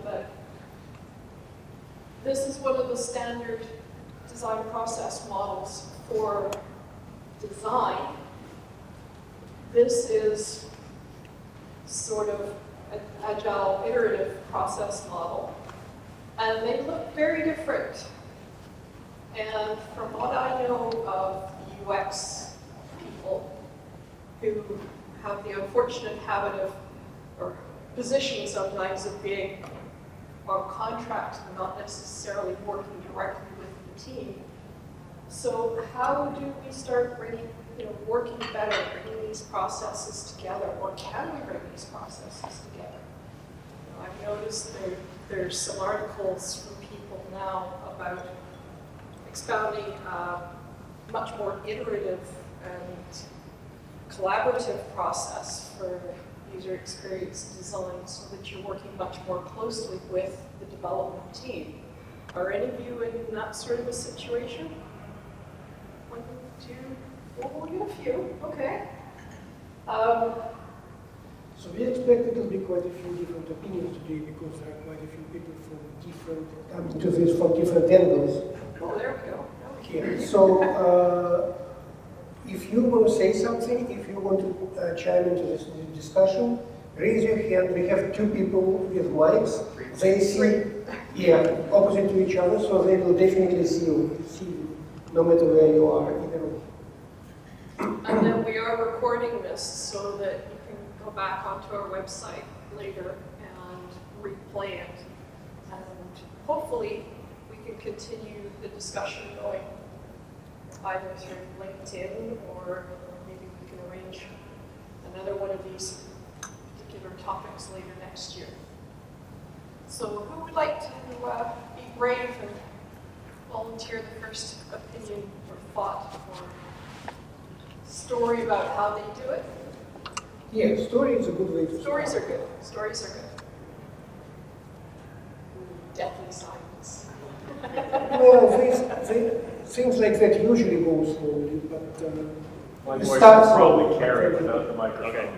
but this is one of the standard design process models for design. This is sort of an agile iterative process model, and they look very different. And from what I know of UX people who have the unfortunate habit of, or position sometimes of being on contract and not necessarily working directly with the team. So how do we start bringing, working better, bringing these processes together, or can we bring these processes together? I've noticed there's some articles from people now about expounding a much more iterative and collaborative process for user experience design so that you're working much more closely with the development team. Are any of you in that sort of a situation? One, two, we'll get a few, okay. So we expect it will be quite a few different opinions today because there are quite a few people from different, coming to this from different angles. Oh, there we go. Here. So if you want to say something, if you want to chime into this discussion, raise your hand. We have two people with mics. They see, opposite to each other, so they will definitely see you, no matter where you are in the room. And then we are recording this so that you can go back onto our website later and replay it. And hopefully we can continue the discussion going either through LinkedIn or maybe we can arrange another one of these particular topics later next year. So who would like to be brave and volunteer the first opinion or thought or story about how they do it? Yeah, story is a good way to Stories start. are good. Stories are good. Deathly silence. Well, things like that usually go slowly, but My it voice starts will probably slowly. carry without the microphone. Okay.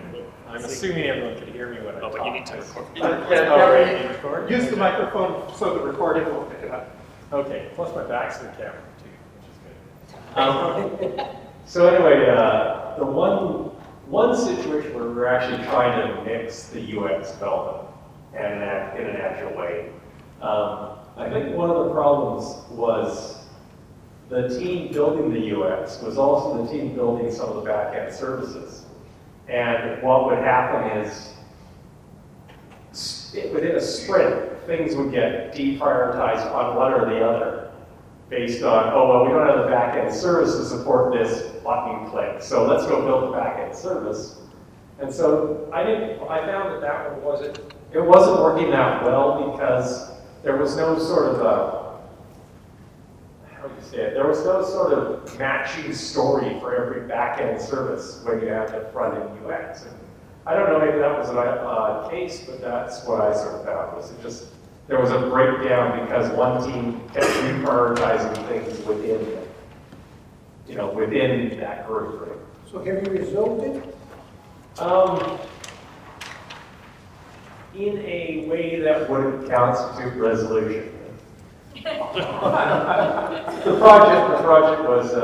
I'm assuming everyone can hear me when I talk. But you need to record. Oh, you record? Use the microphone so the recording will pick it up. Okay, plus my back's to the camera too, which is good. So anyway, the one situation where we're actually trying to mix the UX development and in an agile way. I think one of the problems was the team building the UX was also the team building some of the back-end services. And what would happen is, within a sprint, things would get deprioritized on one or the other based on, oh, well, we don't have the back-end service to support this button click, so let's go build the back-end service. And so I found that one wasn't working that well because there was no sort of there was no sort of matching story for every back-end service when you have the front-end UX. And I don't know, maybe that was a case, but that's what I sort of found, was it just, there was a breakdown because one team kept reprioritizing things within that group. Right? So have you resolved it? In a way that wouldn't constitute resolution. The project was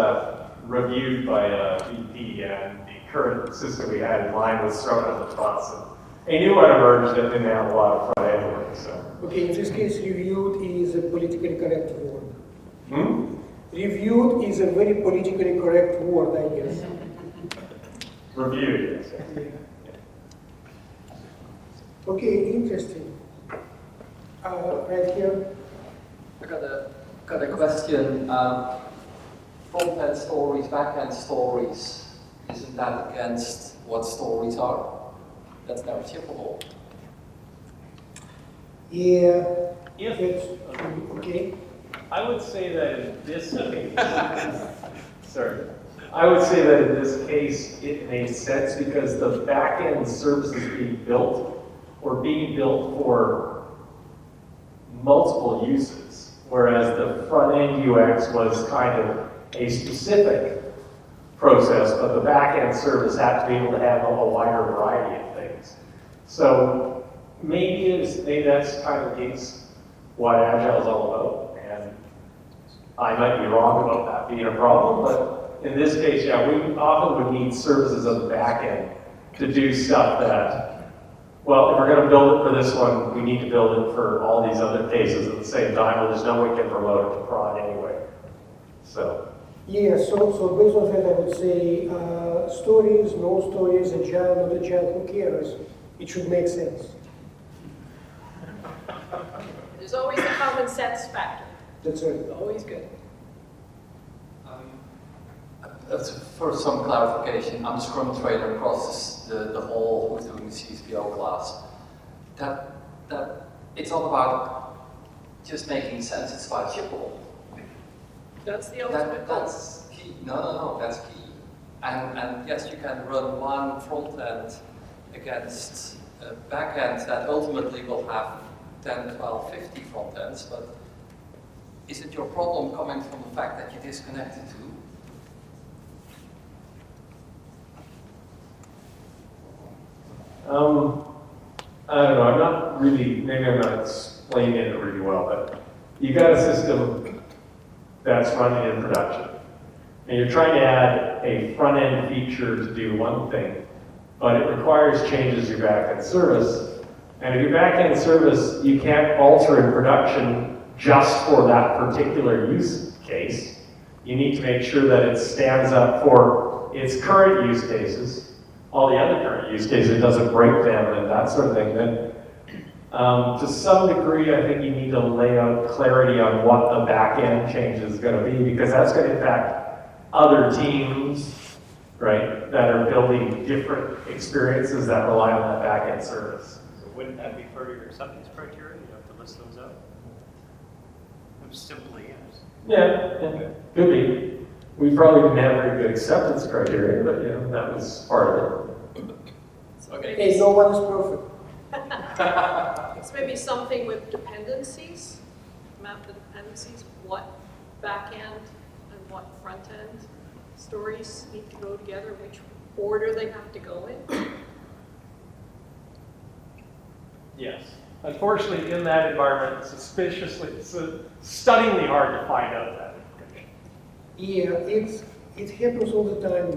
reviewed by VP, and the current system we had in mind was thrown at the bus. And a new one emerged that didn't have a lot of front end work. So. Okay, in this case, reviewed is a politically correct word. Hmm? Reviewed is a very politically correct word, I guess. Reviewed, yes. Okay, interesting. Right here. I got a question. Front-end stories, back-end stories. Isn't that against what stories are? That's never shippable. Yeah. If It's, okay. I would say that in this case, sorry, I would say that in this case it makes sense because the back-end services being built were being built for multiple uses, whereas the front-end UX was kind of a specific process, but the back-end service had to be able to handle a wider variety of things. So maybe that's kind of against what Agile is all about, and I might be wrong about that being a problem, but in this case, yeah, we often would need services on the back end to do stuff that, well, if we're going to build it for this one, we need to build it for all these other cases at the same time, or there's no way we can promote it to prod anyway. So, Yeah, so based on that, I would say stories, no stories, agile, not agile, who cares? It should make sense. There's always the common sense factor. That's right. It's always good. For some clarification, I'm Scrum trainer across the hall who's doing the CSPO class. That it's all about just making sense. It's about shippable. That's the ultimate goal. That's key. No, that's key. And yes, you can run one front end against a back end that ultimately will have 10, 12, 50 front ends, but is it your problem coming from the fact that you disconnected two? I don't know, I'm not really, maybe I'm not explaining it really well, but you got a system that's running in production, and you're trying to add a front-end feature to do one thing, but it requires changes to your back-end service, and if your back-end service, you can't alter in production just for that particular use case, you need to make sure that it stands up for its current use cases, all the other current use cases, it doesn't break them and that sort of thing, then to some degree, I think you need to lay out clarity on what the back-end change is going to be, because that's going to impact other teams, right, that are building different experiences that rely on that back-end service. So wouldn't that be part of your acceptance criteria? You have to list those out? Simply, yes. Yeah, could be. We probably didn't have very good acceptance criteria, but that was part of it. So Hey, maybe, no one is perfect. it's maybe something with dependencies, map the dependencies, what back end and what front end stories need to go together, which order they have to go in. Yes. Unfortunately, in that environment, it's stunningly hard to find out that information. Yeah, it happens all the time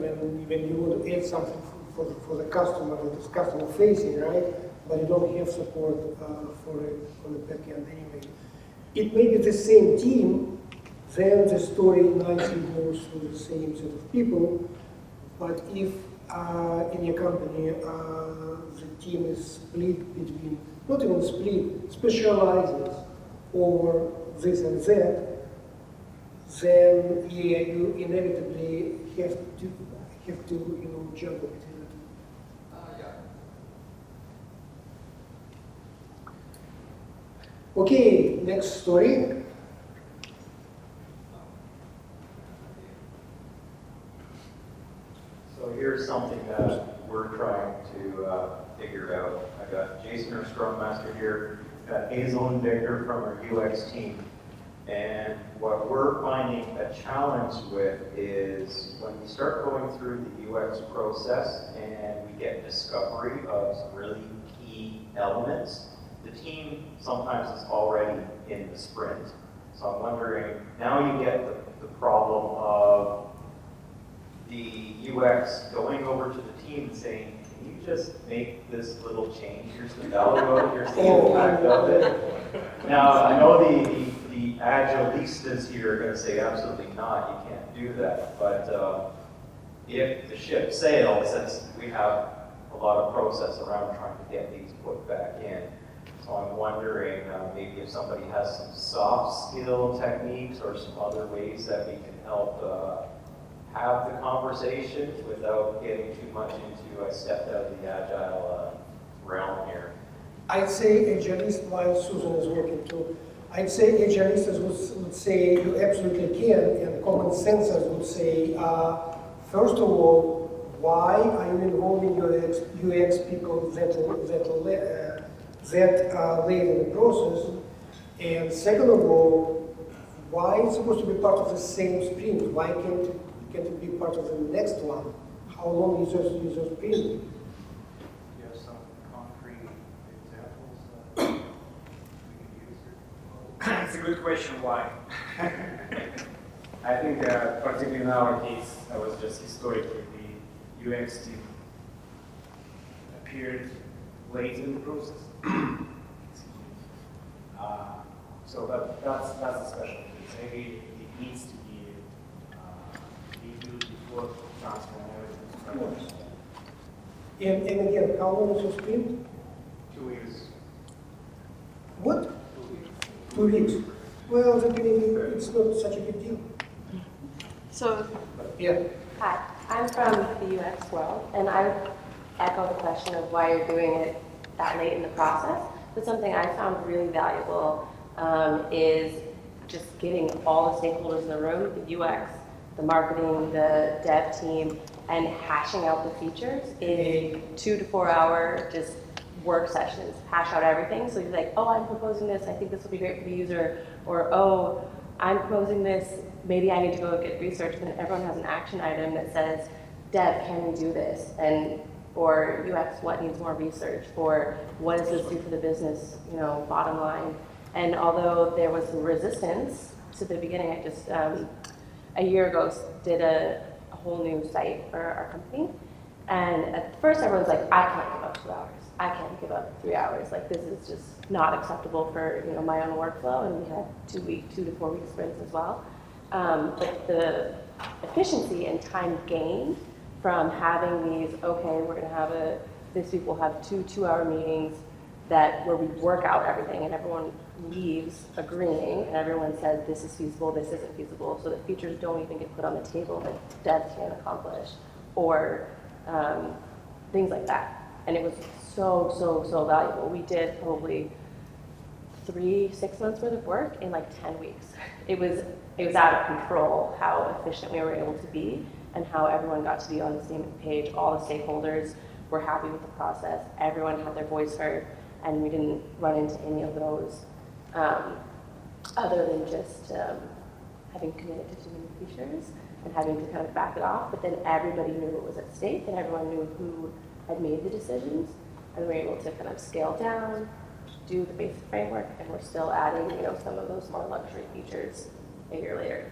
when you want to add something for the customer that is customer facing, right? But you don't have support for the back end anyway. It may be the same team, then the story nicely goes through the same set of people. But if in your company the team is split between, not even split, specializes over this and that, then yeah, you inevitably have to jump between the two. Yeah. Okay, next story. So here's something that we're trying to figure out. I got Jason, our Scrum Master here, got Hazel and Victor from our UX team. And what we're finding a challenge with is when we start going through the UX process and we get discovery of some really key elements, the team sometimes is already in the sprint. So I'm wondering, now you get the problem of the UX going over to the team and saying, can you just make this little change? Here's the value of it, here's the impact of it. Now, I know the Agilistas here are going to say absolutely not, you can't do that. But if the ship sails, since we have a lot of process around trying to get these put back in. So I'm wondering maybe if somebody has some soft skill techniques or some other ways that we can help have the conversations without getting too much into, I stepped out of the Agile realm here. I'd say Agilist, while Susan is working too, I'd say Agilistas would say you absolutely can, and common sense would say, first of all, why are you involving UX people that late in the process? And second of all, why it's supposed to be part of the same sprint? Why can't it be part of the next one? How long is your sprint? Do you have some concrete examples? It's a good question, why? I think, particularly in our case, that was just historically the UX team appeared late in the process. So that's a special case. Maybe it needs to be reviewed before transferring everything to French. And again, how long is your sprint? 2 years. What? 2 weeks. Well, then maybe it's not such a big deal. So, Yeah. hi, I'm from the UX world, and I would echo the question of why you're doing it that late in the process. But something I found really valuable is just getting all the stakeholders in the room, the UX, the marketing, the dev team, and hashing out the features in 2 to 4 hour just work sessions, hash out everything. So you're like, oh, I'm proposing this, I think this will be great for the user, or oh, I'm proposing this, maybe I need to go get research, and everyone has an action item that says, Dev, can we do this? And or UX, what needs more research? Or what does this do for the business, bottom line? And although there was some resistance to the beginning, I just, a year ago, did a whole new site for our company. And at first everyone's like, I can't give up 2 hours. I can't give up 3 hours. Like, this is just not acceptable for, my own workflow. And we had 2 to 4 week sprints as well. But the efficiency and time gained from having these, okay, we're gonna have this week we'll have 2 hour meetings where we work out everything and everyone leaves agreeing and everyone says this is feasible, this isn't feasible, so that features don't even get put on the table that devs can't accomplish, or things like that. And it was so valuable. We did probably 6 months worth of work in like 10 weeks. It was out of control how efficient we were able to be and how everyone got to be on the same page. All the stakeholders were happy with the process. Everyone had their voice heard, and we didn't run into any of those other than just having committed to too many features and having to kind of back it off. But then everybody knew what was at stake, and everyone knew who had made the decisions, and we were able to kind of scale down, do the basic framework, and we're still adding, some of those more luxury features a year later.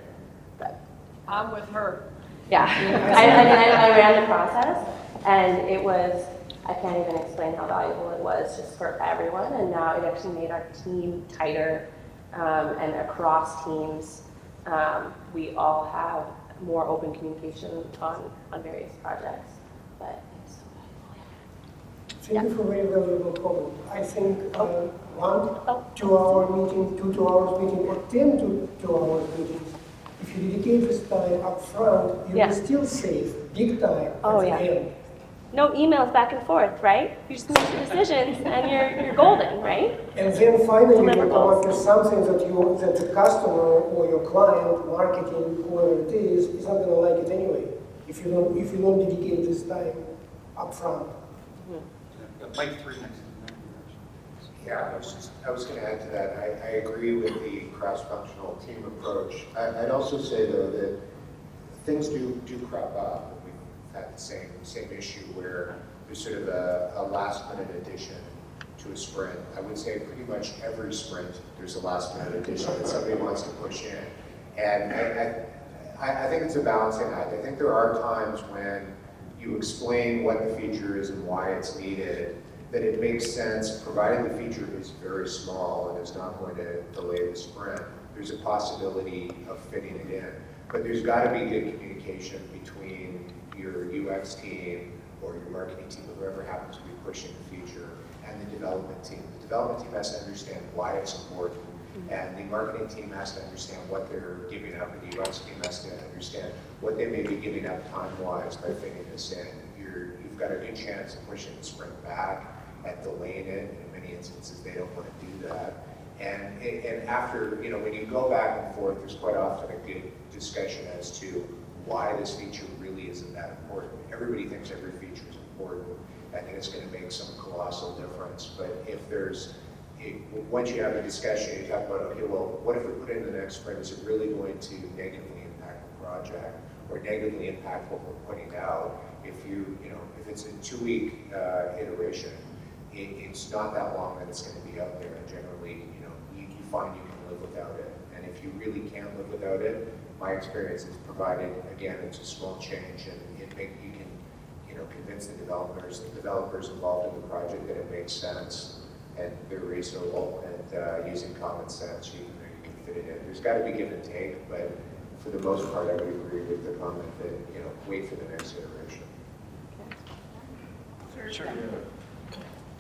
But I'm with her. yeah, I ran the process, and it was, I can't even explain how valuable it was just for everyone, and now it actually made our team tighter, and across teams, we all have more open communication on various projects, but it's so valuable. Thank you for very valuable comment. I think 1 2 hour meeting, 2 hours meeting, or 10 to 2 hours meetings, if you dedicate this time up front, you will still save big time at the end. No emails back and forth, right? You just make your decisions and you're golden, right? And then finally you come up with something that the customer or your client, marketing, whoever it is not gonna like it anyway. If you don't dedicate this time up front. Mike, 3 minutes. Yeah, I was going to add to that. I agree with the cross-functional team approach. I'd also say though that things do crop up. We've had the same issue where there's sort of a last-minute addition to a sprint. I would say pretty much every sprint there's a last-minute addition that somebody wants to push in, and I think it's a balancing act. I think there are times when you explain what the feature is and why it's needed, that it makes sense, provided the feature is very small and is not going to delay the sprint. There's a possibility of fitting it in. But there's got to be good communication between your UX team or your marketing team, or whoever happens to be pushing the feature, and the development team. The development team has to understand why it's important, and the marketing team has to understand what they're giving up, and the UX team has to understand what they may be giving up time-wise by fitting this in. You've got a good chance of pushing the sprint back and delaying it. In many instances, they don't want to do that. And after, when you go back and forth, there's quite often a good discussion as to why this feature really isn't that important. Everybody thinks every feature is important, and it's going to make some colossal difference. But once you have a discussion, you talk about, okay, well, what if we put it in the next sprint? Is it really going to negatively impact the project or negatively impact what we're putting out? If it's a 2-week iteration, it's not that long that it's going to be out there, and generally, you find you can live without really can't live without it. My experience is provided, again, it's a small change and you can, convince the developers involved in the project that it makes sense and they're reasonable and using common sense, you can fit it in. There's got to be give and take, but for the most part, I would agree with the comment that, wait for the next iteration.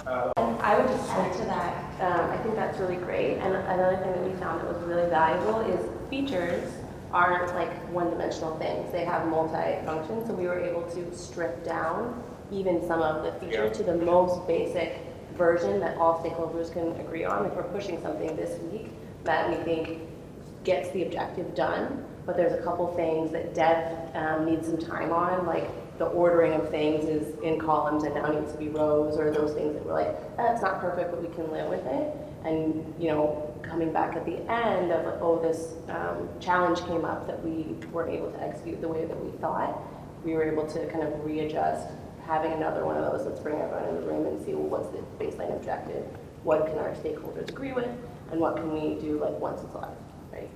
I would just add to that, I think that's really great. And another thing that we found that was really valuable is features aren't like one-dimensional things. They have multi-function, so we were able to strip down even some of the features to the most basic version that all stakeholders can agree on. If we're pushing something this week that we think gets the objective done, but there's a couple things that dev needs some time on, like the ordering of things is in columns and now needs to be rows, or those things that we're like, that's not perfect, but we can live with it. And, coming back at the end of, oh, this challenge came up that we weren't able to execute the way that we thought, we were able to kind of readjust, having another one of those, let's bring everyone in the room and see, well, what's the baseline objective? What can our stakeholders agree with? And what can we do like once it's live, right?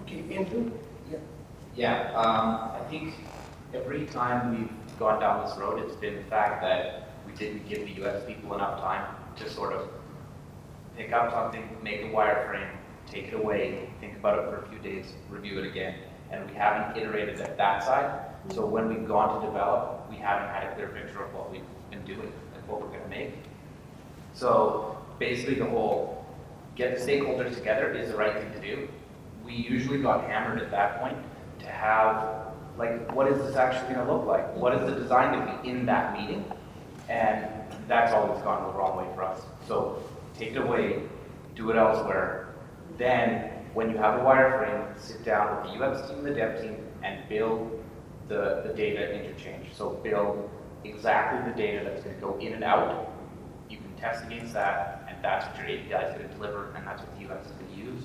Okay, Andrew? Yeah, I think every time we've gone down this road, it's been the fact that we didn't give the UX people enough time to sort of pick up something, make a wireframe, take it away, think about it for a few days, review it again. And we haven't iterated at that side. So when we've gone to develop, we haven't had a clear picture of what we've been doing, like what we're going to make. So basically the whole get the stakeholders together is the right thing to do. We usually got hammered at that point to have, like, what is this actually going to look like? What is the design going to be in that meeting? And that's always gone the wrong way for us. So take it away, do it elsewhere. Then, when you have a wireframe, sit down with the UX team and the dev team and build the data interchange. So build exactly the data that's going to go in and out. You can test against that, and that's what your API is going to deliver, and that's what the UX is going to use.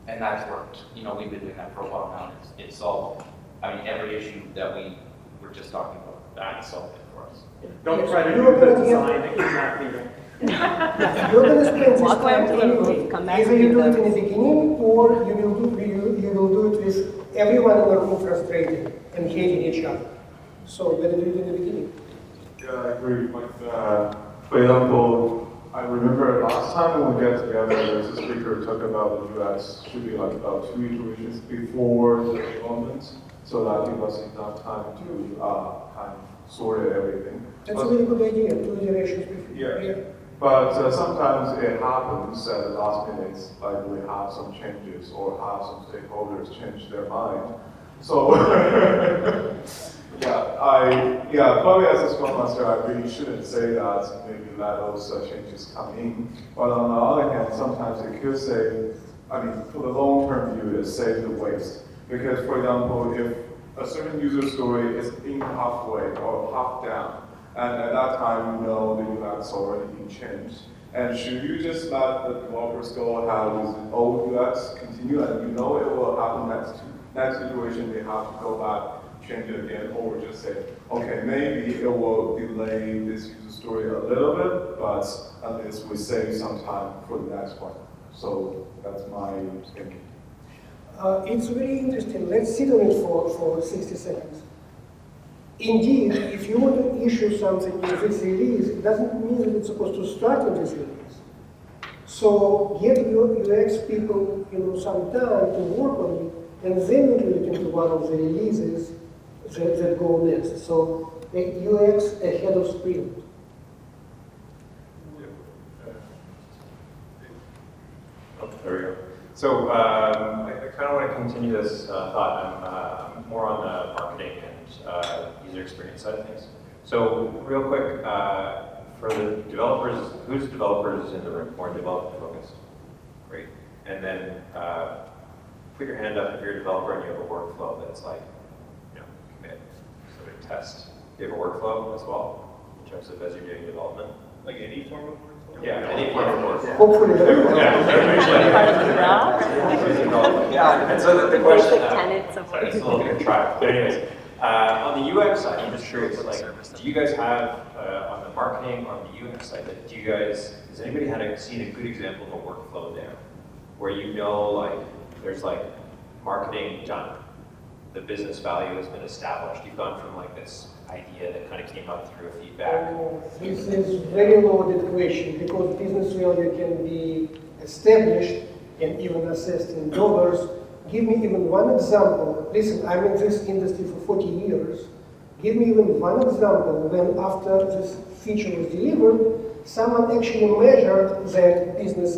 And that's worked. We've been doing that for a while now. It's solved. I mean, every issue that we were just talking about, that solved it for us. Don't try to do the design in that meeting. You're going to spend this Walk away time from the anyway. room, come back Either and you do do it those. in the beginning, or you will do it with everyone in the room frustrated and hating each other. So better do it in the beginning. Yeah, I agree. For example, I remember last time when we got together, there was a speaker who talked about the UX should be like about 2 iterations before the development, so that gives us enough time to kind of sort everything. That's a really good idea, 2 iterations before. Yeah. But sometimes it happens at the last minute, like we have some changes or have some stakeholders change their mind. So, probably as a Scrum Master, I really shouldn't say that, maybe let those changes come in. But on the other hand, sometimes it could say, for the long-term view, it saves the waste. Because, for example, if a certain user story is in halfway or half down, and at that time, the UX already been changed. And should you just let the developers go have this old UX continue, and it will happen next iteration, they have to go back, change it again, or just say, okay, maybe it will delay this user story a little bit, but at least we save some time for the next one. So that's my thinking. It's very interesting. Let's sit on it for 60 seconds. Indeed, if you want to issue something in this release, it doesn't mean that it's supposed to start with this release. So give your UX people, some time to work on it, and then include it into one of the releases that go next. So the UX ahead of sprint. Oh, there we go. So I kind of want to continue this thought. I'm more on the marketing and user experience side of things. So real quick, for the developers, who's developers in the room? More development focused? Great. And then put your hand up if you're a developer and you have a workflow that's like, commit, sort of test. Do you have a workflow as well, in terms of as you're doing development? Like any form of workflow? Yeah, any form of workflow. Hopefully. Yeah, and so the question, Basic tenets of sorry, it's a little contrived, but anyways, on the UX side, I'm just curious, do you guys have, on the marketing, on the UX side, has anybody seen a good example of a workflow there? where you know, like, there's like marketing done, the business value has been established. You've gone from like this idea that kind of came up through a feedback. This is very loaded question because business value can be established and even assessed in dollars. Give me even one example. Listen, I'm in this industry for 40 years. Give me even one example when after this feature was delivered, someone actually measured that business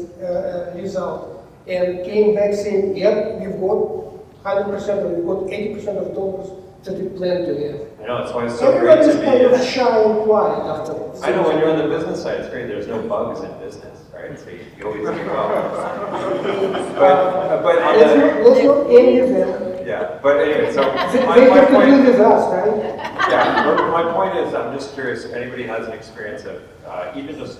result and came back saying, yep, we've got 100% or we've got 80% of dollars that we plan to have. I know, that's why it's so great Everybody's to kind of be. shy and quiet afterwards. I know when you're on the business side, it's great. There's no bugs in business, right? So you always do well. But on Let's not envy them. yeah. But anyway, so They my have to point. deal with us, right? Yeah, but my point is, I'm just curious if anybody has an experience of even just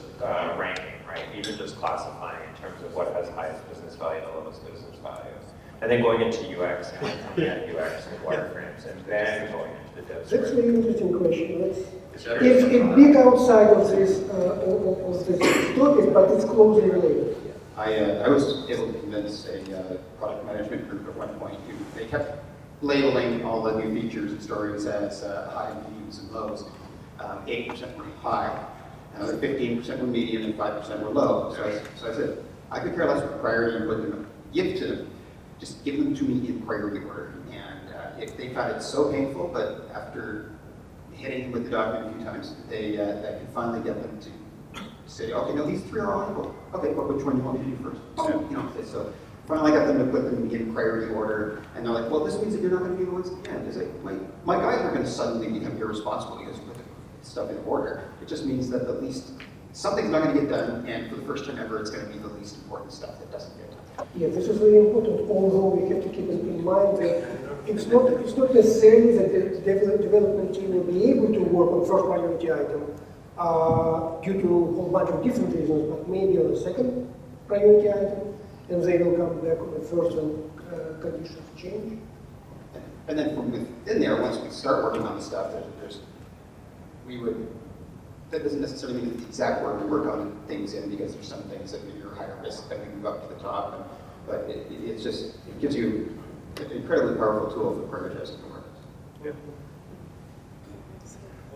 ranking, right? Even just classifying in terms of what has highest business value and lowest business value. And then going into UX and looking at UX and wireframes, and then going into the dev That's a script. very interesting question. Is that- It's big outside of this topic, but it's closely related. I was able to convince a product management group at one point who they kept labeling all the new features and stories as high, mediums, and lows. 8% were high, another 15% were medium, and 5% were low. So I said, I could care less what priority you put them, give to them. Just give them to me in priority order. And if they found it so painful, but after hitting with the document a few times, I could finally get them to say, okay, no, these three are all equal. Okay, well, which one do you want me to do first? Oh, you know, so finally got them to put them in priority order, and they're like, well, this means that you're not going to be the ones at the end. It's like, my guys are going to suddenly become irresponsible because we put the stuff in order. It just means that at least something's not going to get done, and for the first time ever, it's going to be the least important stuff that doesn't get done. Yeah, this is very important, although we have to keep in mind that it's not necessarily that the development team will be able to work on first priority item due to a whole bunch of different reasons, but maybe on the second priority item, and they will come back on the first when conditions change. And then from within there, once we start working on the stuff, that doesn't necessarily mean that the exact word we work on things in, because there's some things that maybe are higher risk that we move up to the top, but it gives you an incredibly powerful tool for prioritizing the work. Yeah.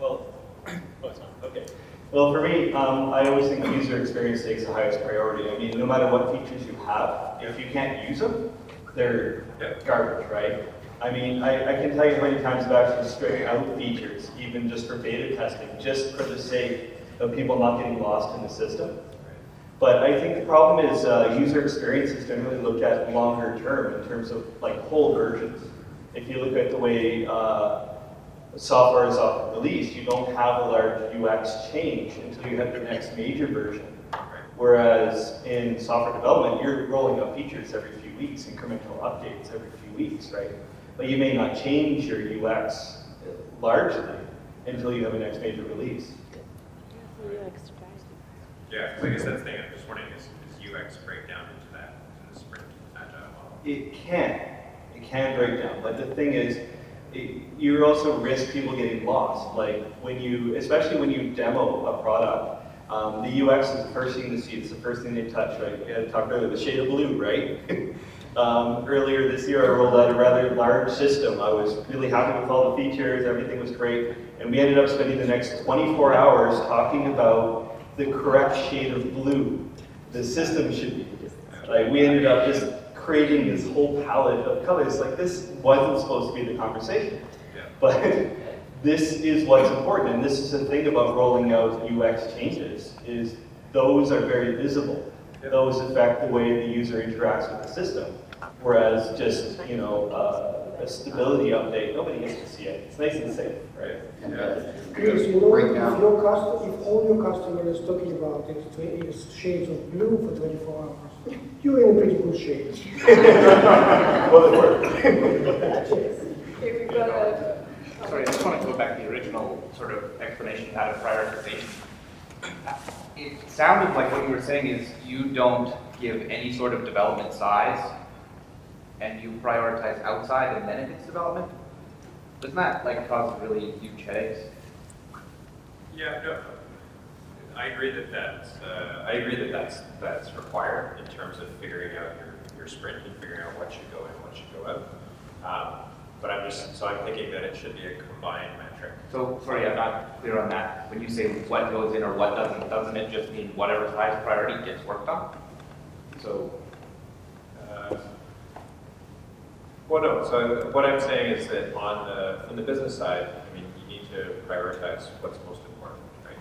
Well, it's not, okay. Well, for me, I always think user experience takes the highest priority. I mean, no matter what features you have, if you can't use them, they're garbage, right? I mean, I can tell you how many times I've actually stripped out features, even just for beta testing, just for the sake of people not getting lost in the system. But I think the problem is user experience is generally looked at longer term in terms of like whole versions. If you look at the way software is often released, you don't have a large UX change until you have the next major version. Whereas in software development, you're rolling out features every few weeks, incremental updates every few weeks, right? But you may not change your UX largely until you have a next major release. Yeah, because I guess that's the thing I'm just wondering is UX break down into that into the sprint agile model? It can break down, but the thing is, you also risk people getting lost. Like especially when you demo a product, the UX is the first thing to see. It's the first thing they touch, right? We had talked earlier, the shade of blue, right? Earlier this year, I rolled out a rather large system. I was really happy with all the features. Everything was great, and we ended up spending the next 24 hours talking about the correct shade of blue the system should be. Like we ended up just creating this whole palette of colors. Like this wasn't supposed to be the conversation, but this is what's important. And this is the thing about rolling out UX changes is those are very visible. Those affect the way the user interacts with the system. Whereas just, a stability update, nobody gets to see it. It's nice and safe, right? Chris, if all your customers talking about is shades of blue for 24 hours, you're in a pretty good shape. Well, it worked. Okay, we've got a... Sorry, I just want to go back to the original sort of explanation you had of prioritization. It sounded like what you were saying is you don't give any sort of development size and you prioritize outside and then it gets development? Doesn't that cause really huge headaches? Yeah, no. I agree that that's required in terms of figuring out your sprint and figuring out what should go in, what should go out. But I'm thinking that it should be a combined metric. So, sorry, I'm not clear on that. When you say what goes in or what doesn't it just mean whatever's highest priority gets worked on? So, Well, no, so what I'm saying is that from the business side, I mean, you need to prioritize what's most important, right?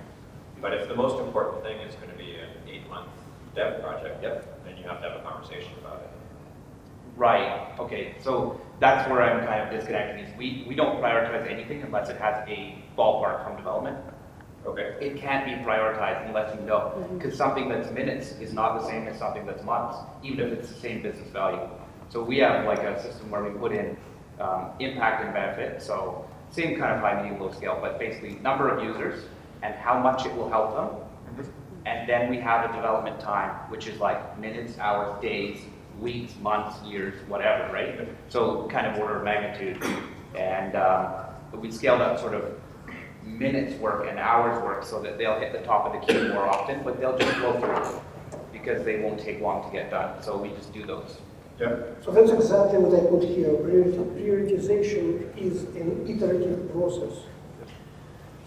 But if the most important thing is going to be an 8-month dev project, then you have to have a conversation about it. right, okay, so that's where I'm kind of disconnecting is we don't prioritize anything unless it has a ballpark from development. Okay. It can't be prioritized unless you know, because something that's minutes is not the same as something that's months, even if it's the same business value. So we have like a system where we put in impact and benefit, so same kind of high, medium, low scale, but basically number of users and how much it will help them. And then we have a development time, which is like minutes, hours, days, weeks, months, years, whatever, right? So kind of order of magnitude. And we scaled up sort of minutes work and hours work so that they'll hit the top of the queue more often, but they'll just flow through because they won't take long to get done. So we just do those. So that's exactly what I put here. Prioritization is an iterative process.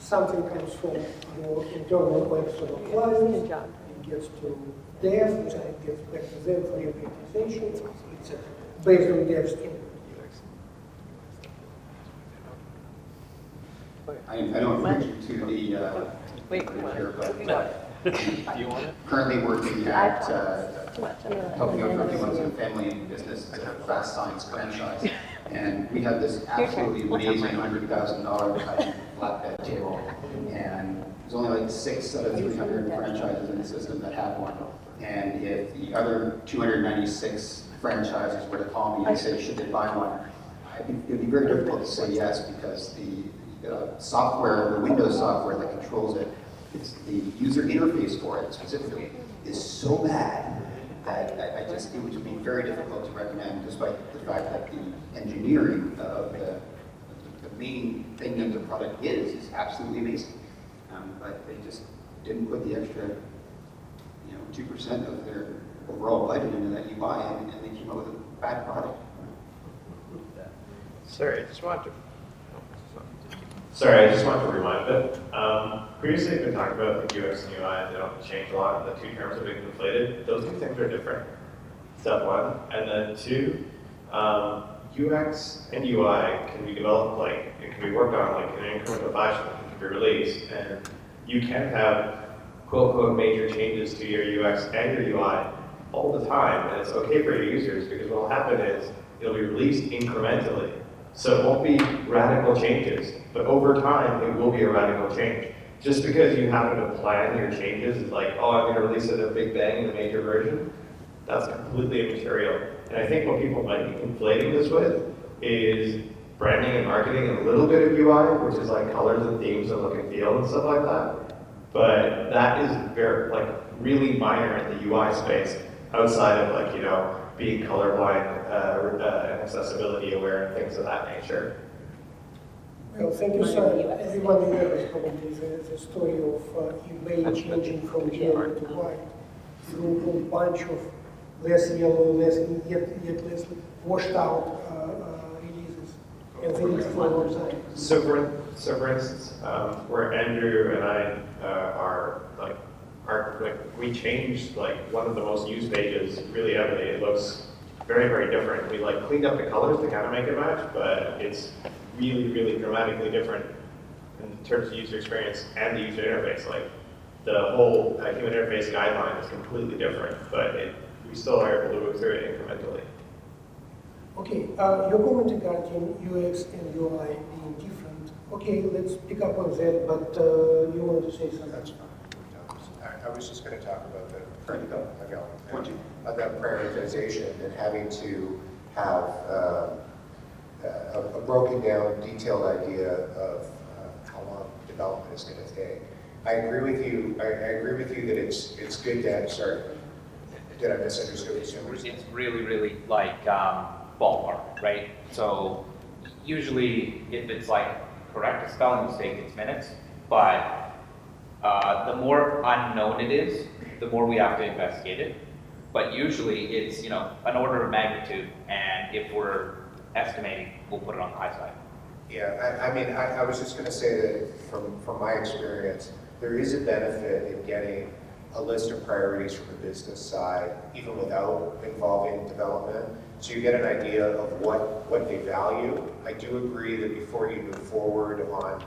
Something comes from your internal or external clients, it gets to dev, it gets back to them for prioritization, etc. Based on dev's input. I don't agree to the here, but currently working at helping out for a few months in a family and business as a fast science franchise. And we have this absolutely amazing $100,000 flatbed table. And there's only like 6 out of 300 franchises in the system that have one. And if the other 296 franchises were to call me and say, should they buy one, it would be very difficult to say yes because the software, the Windows software that controls it, it's the user interface for it specifically is so bad that it would be very difficult to recommend, despite the fact that the engineering of the main thing that the product is absolutely amazing. But they just didn't put the extra, 2% of their overall budget into that UI, and they came up with a bad product. Sorry, I just want to remind a bit. Previously, we've been talking about like UX and UI, they don't change a lot, the 2 terms have been conflated. Those 2 things are different, step 1. And then 2, UX and UI can be developed it can be worked on in an incremental fashion, it can be released, and you can have quote-unquote major changes to your UX and your UI all the time, and it's okay for your users because what will happen is it'll be released incrementally. So it won't be radical changes, but over time, it will be a radical change. Just because you happen to plan your changes, it's like, oh, I'm going to release it a big bang in the major version, that's completely immaterial. And I think what people might be conflating this with is branding and marketing and a little bit of UI, which is like colors and themes and look and feel and stuff like that. But that is very, really minor in the UI space, outside of being colorblind and accessibility aware and things of that nature. Well, thank you, sir. Everyone remembers probably the story of eBay changing from yellow to white through a bunch of less yellow, yet less washed out releases. And then it's for a long time. So for instance, where Andrew and I we changed one of the most used pages really heavily. It looks very, very different. We cleaned up the colors to kind of make it match, but it's really, really dramatically different in terms of user experience and the user interface. The whole human interface guideline is completely different, but we still are able to move through it incrementally. Okay, your comment regarding UX and UI being different. Okay, let's pick up on that, but you wanted to say something. That's fine. I was just going to talk about that prioritization and having to have a broken down, detailed idea of how long development is going to take. I agree with you. I agree with you that it's good to have. Sorry, did I misunderstand you? It's really, really ballpark, right? So usually, if it's correct a spelling mistake, it's minutes, but The more unknown it is, the more we have to investigate it. But usually it's, you know, an order of magnitude, and if we're estimating, we'll put it on the high side. Yeah, I mean, I was just gonna say that from my experience, there is a benefit in getting a list of priorities from the business side, even without involving development. So you get an idea of what they value. I do agree that before you move forward on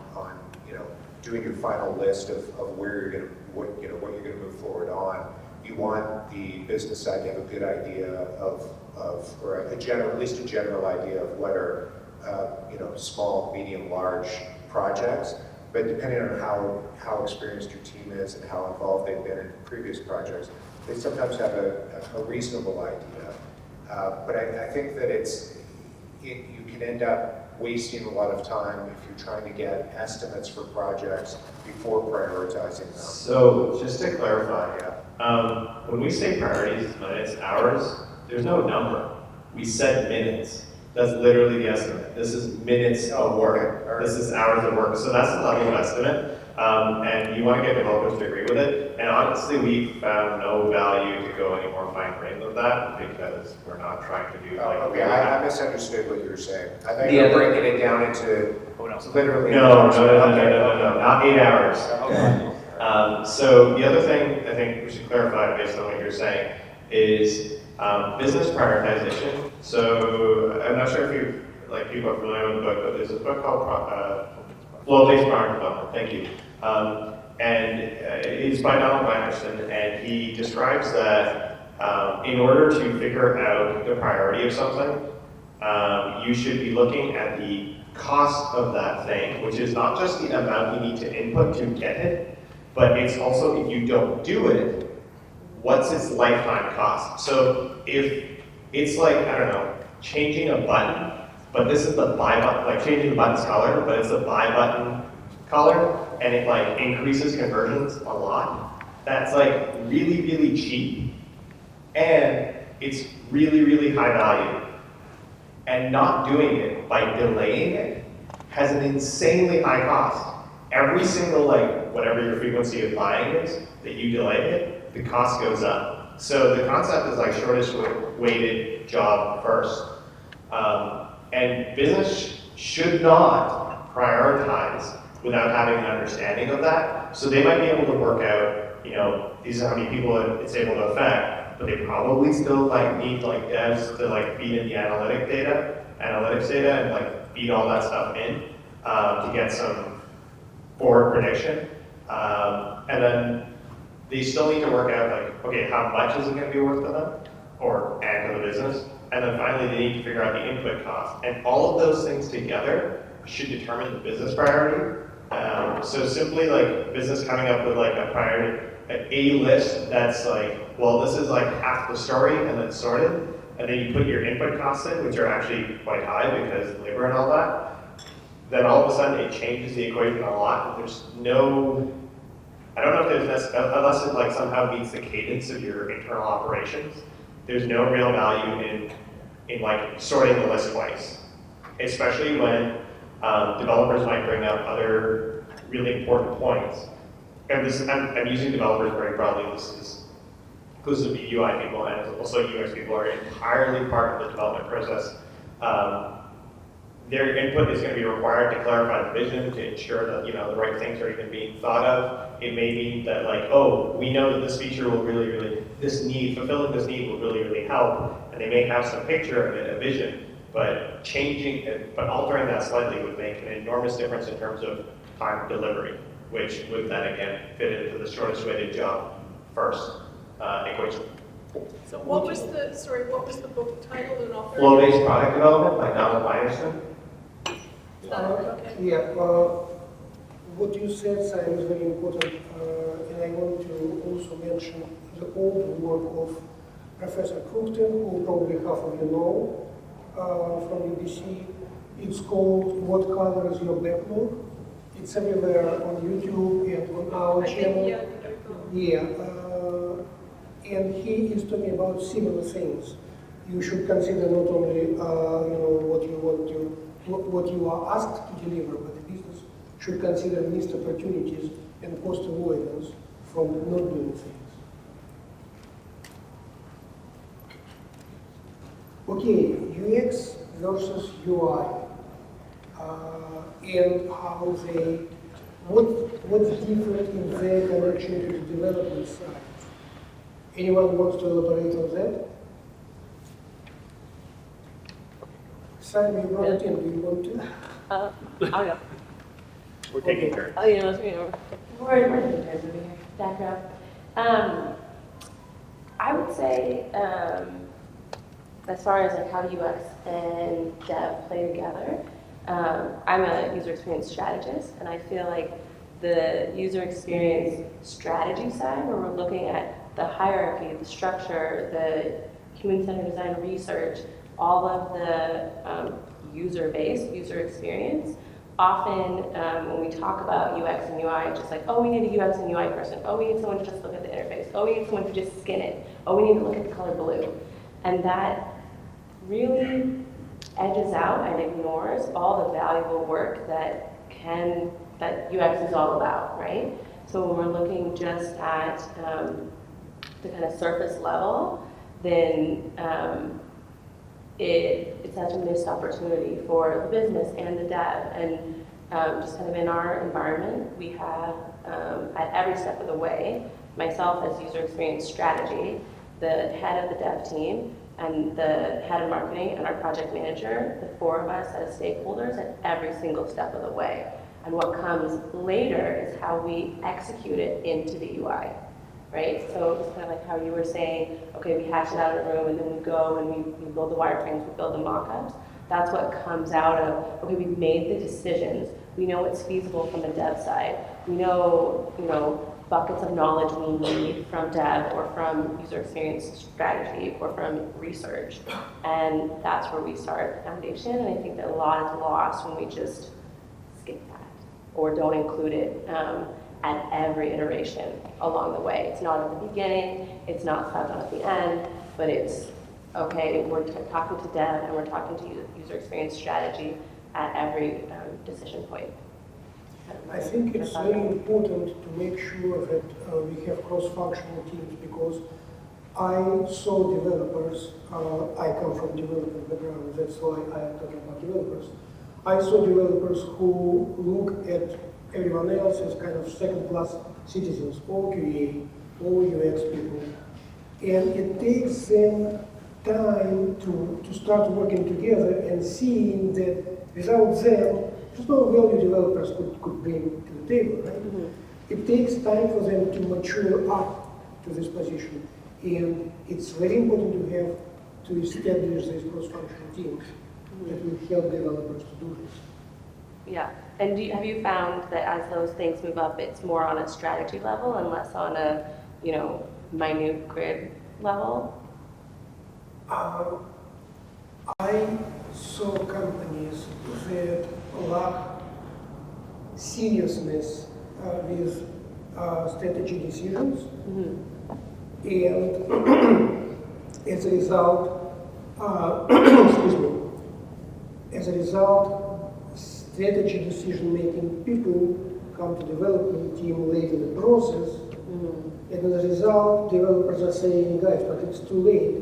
you know, doing your final list of where you're gonna, what you're gonna move forward on, you want the business side to have a good idea of or a general, at least a general idea of what are you know, small, medium, large projects. But depending on how experienced your team is and how involved they've been in previous projects, they sometimes have a reasonable idea. But I think that you can end up wasting a lot of time if you're trying to get estimates for projects before prioritizing them. So just to clarify, when we say priorities, minutes, hours, there's no number. We said minutes. That's literally the estimate. This is minutes of work. This is hours of work. So that's the level of estimate. And you want to get developers to agree with it. And honestly, we found no value to go any more fine grained than that because we're not trying to do like. Okay, I misunderstood what you were saying. I thought you were breaking it down into literally. No, not 8 hours. So the other thing I think we should clarify based on what you're saying is business prioritization. So I'm not sure if people are familiar with the book, but there's a book called Flow-Based Product Development. Thank you. And it's by Donald Meinerson, and he describes that in order to figure out the priority of something, you should be looking at the cost of that thing, which is not just the amount you need to input to get it, but it's also if you don't do it, what's its lifetime cost? So if it's like, I don't know, changing a button, but this is the buy button, like changing the button's color, but it's the buy button color, and it like increases conversions a lot, that's like really, really cheap, and it's really, really high value. And not doing it by delaying it has an insanely high cost. Every single, like, whatever your frequency of buying is, that you delay it, the cost goes up. So the concept is like shortest weighted job first. And business should not prioritize without having an understanding of that. So they might be able to work out, you know, these are how many people it's able to affect, but they probably still like need like devs to like feed in the analytics data, and like feed all that stuff in to get some forward prediction. And then they still need to work out like, okay, how much is it going to be worth to them and to the business? And then finally, they need to figure out the input cost. And all of those things together should determine the business priority. So simply like business coming up with like a priority, a list that's like, well, this is like half the story and then sorted. And then you put your input costs in, which are actually quite high because labor and all that. Then all of a sudden it changes the equation a lot. There's no, I don't know if there's, unless it like somehow meets the cadence of your internal operations, there's no real value in like sorting the list twice, especially when developers might bring up other really important points. And this, I'm using developers very broadly. This is inclusive of UI people and also UX people are entirely part of the development process. Their input is going to be required to clarify the vision, to ensure that the right things are even being thought of. It may mean that like, oh, we know that this feature will fulfilling this need will really help, and they may have some picture of it, a vision, but altering that slightly would make an enormous difference in terms of time delivery, which would then again fit into the shortest weighted job first equation. So what was the book title and author? Flow-Based Product Development by Donald Meinerson. What you said, Simon, is very important, and I want to also mention the old work of Professor Crookton, who probably half of you know, from UBC. It's called What Color is Your Backlog? It's everywhere on YouTube and on our channel. And he is talking about similar things. You should consider not only what you are asked to deliver, but the business should consider missed opportunities and cost avoidance from not doing things. Okay, UX versus UI, and how they, what's different in their connection to the development side. Anyone wants to elaborate on that? Simon, you brought it in, do you want to? I'll go. We're taking turns. Oh, you know, we're taking turns over here. Background. I would say, as far as like how UX and dev play together, I'm a user experience strategist, and I feel like the user experience strategy side, where we're looking at the hierarchy, the structure, the human-centered design research, all of the user base, user experience. Often when we talk about UX and UI, it's just like, oh, we need a UX and UI person. Oh, we need someone to just look at the interface. Oh, we need someone to just skin it. Oh, we need to look at the color blue. And that really edges out and ignores all the valuable work that UX is all about, right? So when we're looking just at the kind of surface level, then it's such a missed opportunity for the business and the dev. And just kind of in our environment, we have at every step of the way, myself as user experience strategy, the head of the dev team, and the head of marketing and our project manager, the four of us as stakeholders at every single step of the way. And what comes later is how we execute it into the UI, right? So it's kind of like how you were saying, okay, we hash it out in a room and then we go and we build the wireframes, we build the mock-ups. That's what comes out of, okay, we've made the decisions. We know what's feasible from the dev side. We know, buckets of knowledge we need from dev or from user experience strategy or from research. And that's where we start the foundation. And I think that a lot is lost when we just skip that or don't include it at every iteration along the way. It's not at the beginning, it's not stuck at the end, but it's, okay, we're talking to dev and we're talking to user experience strategy at every decision point. I think it's very important to make sure that we have cross-functional teams, because I saw developers, I come from development background, that's why I'm talking about developers. I saw developers who look at everyone else as kind of second-class citizens, all QA, all UX people. And it takes them time to start working together and seeing that without them, there's no value developers could bring to the table, right? Mm-hmm. It takes time for them to mature up to this position. And it's very important to establish these cross-functional teams that will help developers to do this. Yeah, and have you found that as those things move up, it's more on a strategy level and less on a, minute grid level? I saw companies that lack seriousness with strategy decisions, and as a result, as a result, strategy decision-making people come to development team late in the process, and as a result, developers are saying, guys, but it's too late.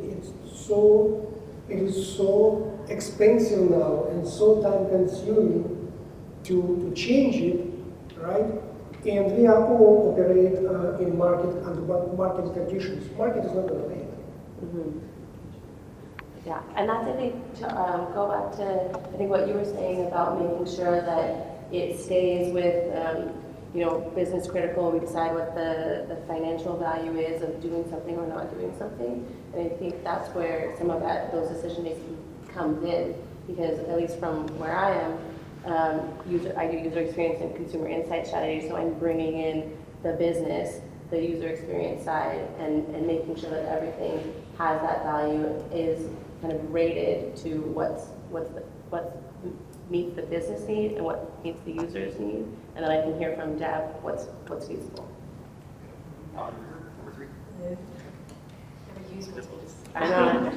It is so expensive now and so time-consuming to change it, right? And we are all operate in under market conditions. Market is not going to pay. Yeah, and that's, I think, to go back to, I think, what you were saying about making sure that it stays with, business critical. We decide what the financial value is of doing something or not doing something. And I think that's where some of those decision making comes in, because at least from where I am, I do user experience and consumer insight strategy, so I'm bringing in the business, the user experience side, and making sure that everything has that value, is kind of rated to what meets the business need and what meets the user's need, and then I can hear from Deb what's feasible. I know.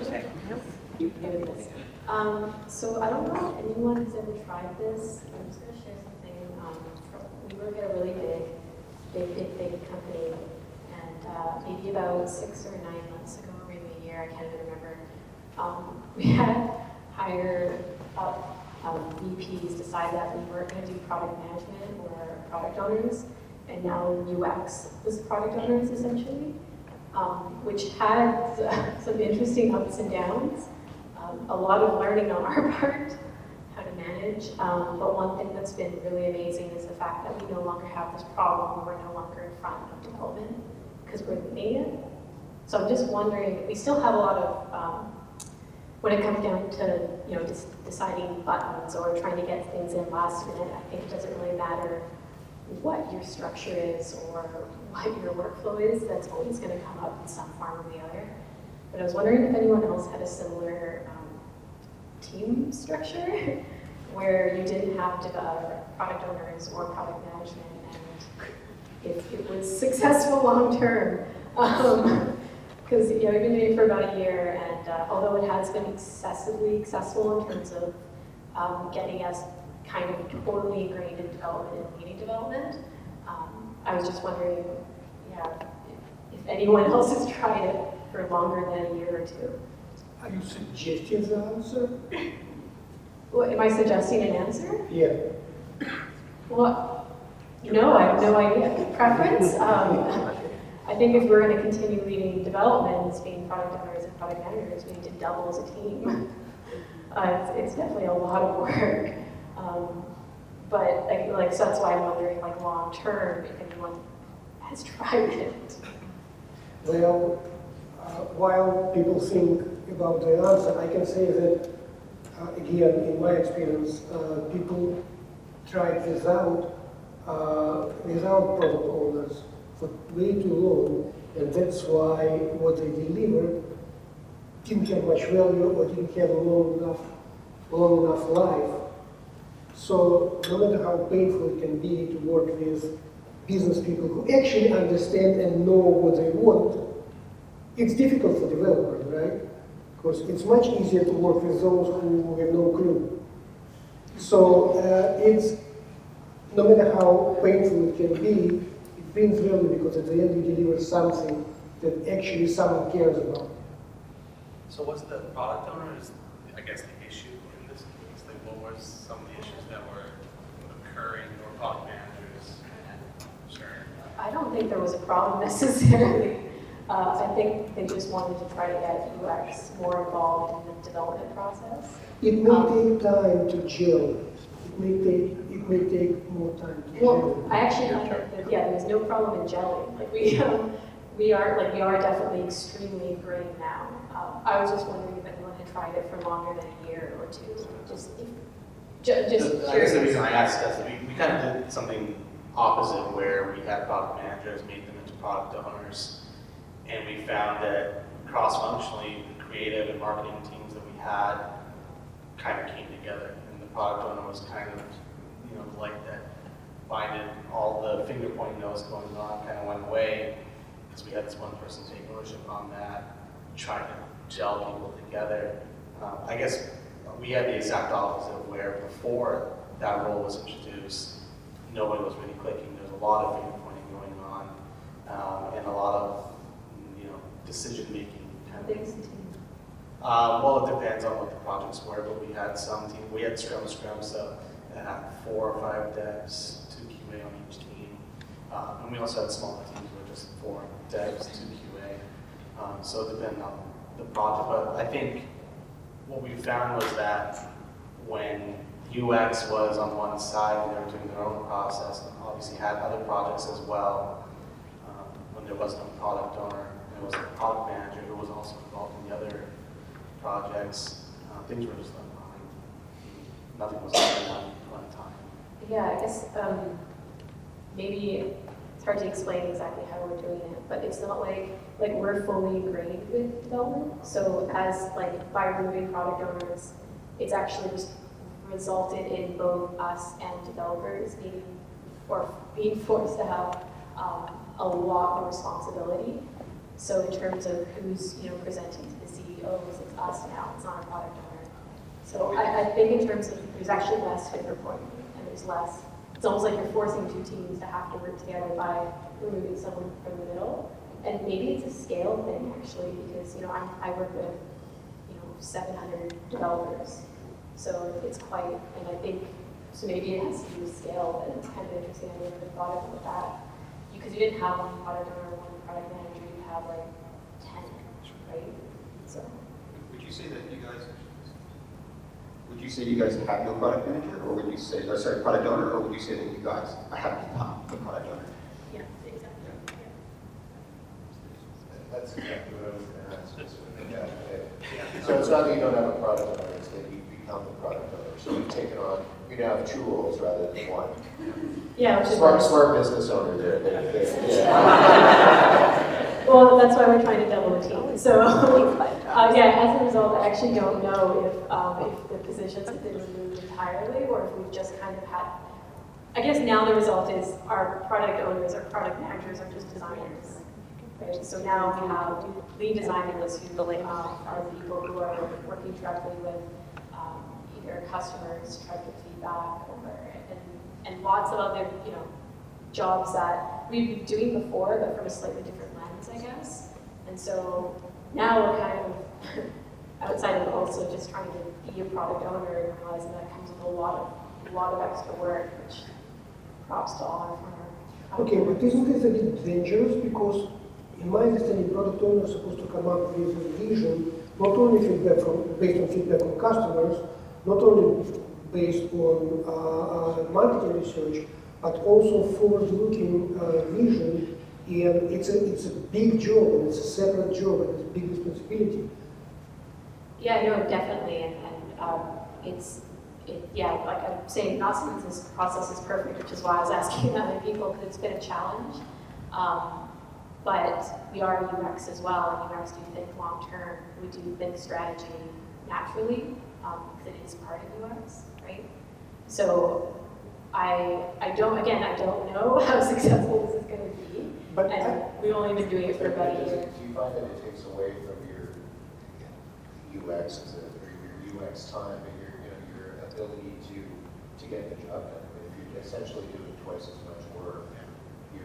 So I don't know if anyone has ever tried this. I'm just going to share something. We work at a really big big company. And maybe about 6 or 9 months ago, or maybe a year, I can't even remember, we had hired up VPs decide that we weren't going to do product management or product owners, and now UX was product owners essentially, which had some interesting ups and downs. A lot of learning on our part, how to manage. But one thing that's been really amazing is the fact that we no longer have this problem where we're no longer in front of development because we're leading it. So I'm just wondering, we still have a lot of, when it comes down to deciding buttons or trying to get things in last minute, I think it doesn't really matter what your structure is or what your workflow is. That's always going to come up in some form or the other. But I was wondering if anyone else had a similar team structure where you didn't have product owners or product management, and if it was successful long term. Because we've been doing it for about a year, and although it has been excessively successful in terms of getting us kind of totally ingrained in development and leading development, I was just wondering, if anyone else has tried it for longer than a year or two. Are you suggesting the answer? Well, am I suggesting an answer? Yeah. Well, no, I have no idea. Preference? I think if we're going to continue leading development as being product owners and product managers, we need to double as a team. It's definitely a lot of work. But so that's why I'm wondering, long term, if anyone has tried it. Well, while people think about the answer, I can say that, again, in my experience, people tried without product owners for way too long, and that's why what they delivered didn't have much value or didn't have a long enough life. So no matter how painful it can be to work with business people who actually understand and know what they want, it's difficult for developers, right? Because it's much easier to work with those who have no clue. So it's, no matter how painful it can be, it brings value because at the end you deliver something that actually someone cares about. So what's the product owner's, I guess, the issue in this case? What were some of the issues that were occurring, or product managers? Sure. I don't think there was a problem necessarily. I think they just wanted to try to get UX more involved in the development process. It may take time to gel. It may take more time to Well, gel. I actually find that there's no problem in gelling. We are definitely extremely ingrained now. I was just wondering if anyone had tried it for longer than a year or two. Just I guess the curious. reason I asked is we kind of did something opposite where we had product managers, made them into product owners, and we found that cross-functionally the creative and marketing teams that we had kind of came together, and the product owner was kind of, like that finding all the finger pointing that was going on kind of went away because we had this one person take ownership on that, trying to gel people together. I guess we had the exact opposite where before that role was introduced, nobody was really clicking. There was a lot of finger pointing going on, and a lot of decision making. Well, it depends on what the projects were, but we had some team. We had Scrum, so it had 4 or 5 devs, 2 QA on each team, and we also had smaller teams where just 4 devs, 2 QA. So it depended on the project, but I think what we found was that when UX was on one side and they were doing their own process, and obviously had other projects as well, when there was no product owner, there was a product manager who was also involved in the other projects, things were just left behind. Nothing was done on time. Yeah, I guess maybe it's hard to explain exactly how we're doing it, but it's not like we're fully ingrained with development. So as by removing product owners, it's actually just resulted in both us and developers being forced to have a lot more responsibility. So in terms of who's presenting to the CEOs, it's us now. It's not a product owner. So I think in terms of there's actually less finger pointing and there's less it's almost like you're forcing two teams to have to work together by removing someone from the middle. And maybe it's a scale thing actually, because I work with 700 developers, so it's quite. And I think so maybe it has to do with scale, and it's kind of interesting. I never thought about that because you didn't have one product owner, one product manager. You have like 10, right? So. Would you say that you guys? Would you say you guys have no product manager, or would you say, or sorry, product owner, or would you say that you guys have become the product owner? Yeah, exactly. That's exactly what I was going to ask. So it's not that you don't have a product owner, it's that you become the product owner. So you've taken on, you now have two roles rather than one. Yeah, which is smart business owner there. Well, that's why we're trying to double the team. So, as a result, I actually don't know if the positions have been removed entirely, or if we've just kind of had. I guess now the result is our product owners, our product managers are just designers. Right? So now we have lead designers who are the people who are working directly with either customers, trying to get feedback, and lots of other jobs that we've been doing before, but from a slightly different lens, I guess. And so now we're kind of outside of also just trying to be a product owner and realizing that comes with a lot of extra work, which props to all our Okay, but isn't this a bit dangerous? Because in my understanding, product owner is supposed to come up with a vision, not only based on feedback from customers, not only based on marketing research, but also forward-looking vision. And it's a big job, and it's a separate job, and it's a big responsibility. Yeah, no, definitely, and like I'm saying, not since this process is perfect, which is why I was asking other people, because it's been a challenge. But we are UX as well, and UX do think long term. We do think strategy naturally, because it is part of UX, right? So I don't know how successful this is going to be, and we've only been doing it for about a year. Do you find that it takes away from your UX or your UX time and your ability to get the job done? I mean, if you're essentially doing twice as much work, the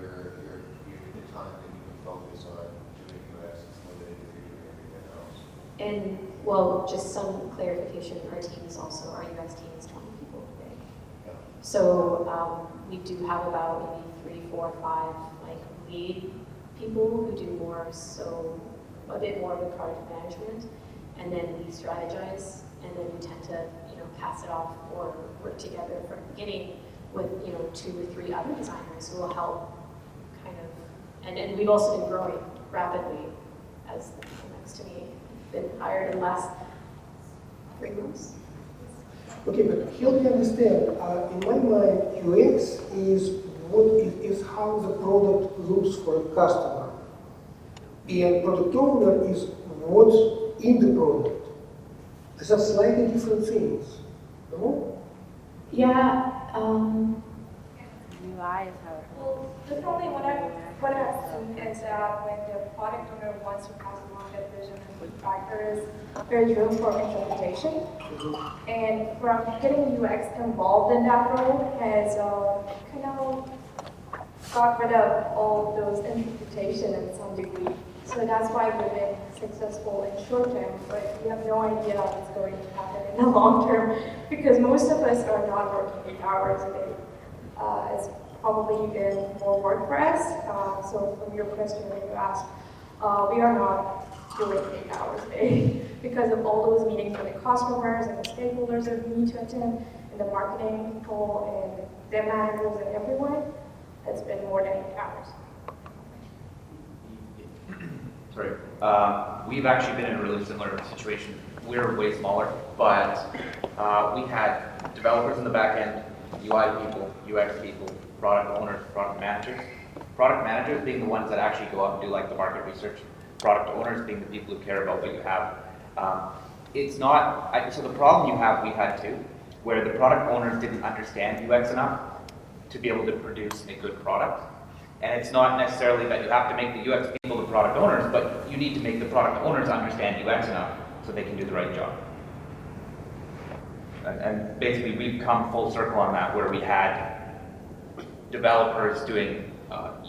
time that you can focus on doing UX is limited if you're doing everything else. And well, just some clarification, our UX team is 20 people big. Yeah. So we do have about maybe 3, 4, 5 lead people who do more, so a bit more of the product management, and then we strategize, and then we tend to pass it off or work together from the beginning with 2 or 3 other designers who will help kind of, and we've also been growing rapidly as the people next to me been hired in the last 3 months. Okay, but help me understand. In my mind, UX is how the product looks for a customer, and product owner is what's in the product. These are slightly different things, no? Yeah. UI is how it Well, definitely what I've seen is that when the product owner wants to pass along that vision and feedback, there's room for interpretation. And from getting UX involved in that role has kind of got rid of all those interpretation in some degree. So that's why we've been successful in short term, but we have no idea what's going to happen in the long term because most of us are not working 8 hours a day. It's probably been more work for us. So from your question that you asked, we are not doing 8 hours a day because of all those meetings with the customers and the stakeholders that we need to attend, and the marketing people and their managers and everyone. It's been more than 8 hours. Sorry. We've actually been in a really similar situation. We're way smaller, but we had developers in the back end, UI people, UX people, product owners, product managers. Product managers being the ones that actually go out and do the market research. Product owners being the people who care about what you have. It's not, so the problem we had too, where the product owners didn't understand UX enough to be able to produce a good product. And it's not necessarily that you have to make the UX people the product owners, but you need to make the product owners understand UX enough so they can do the right job. And basically we've come full circle on that, where we had developers doing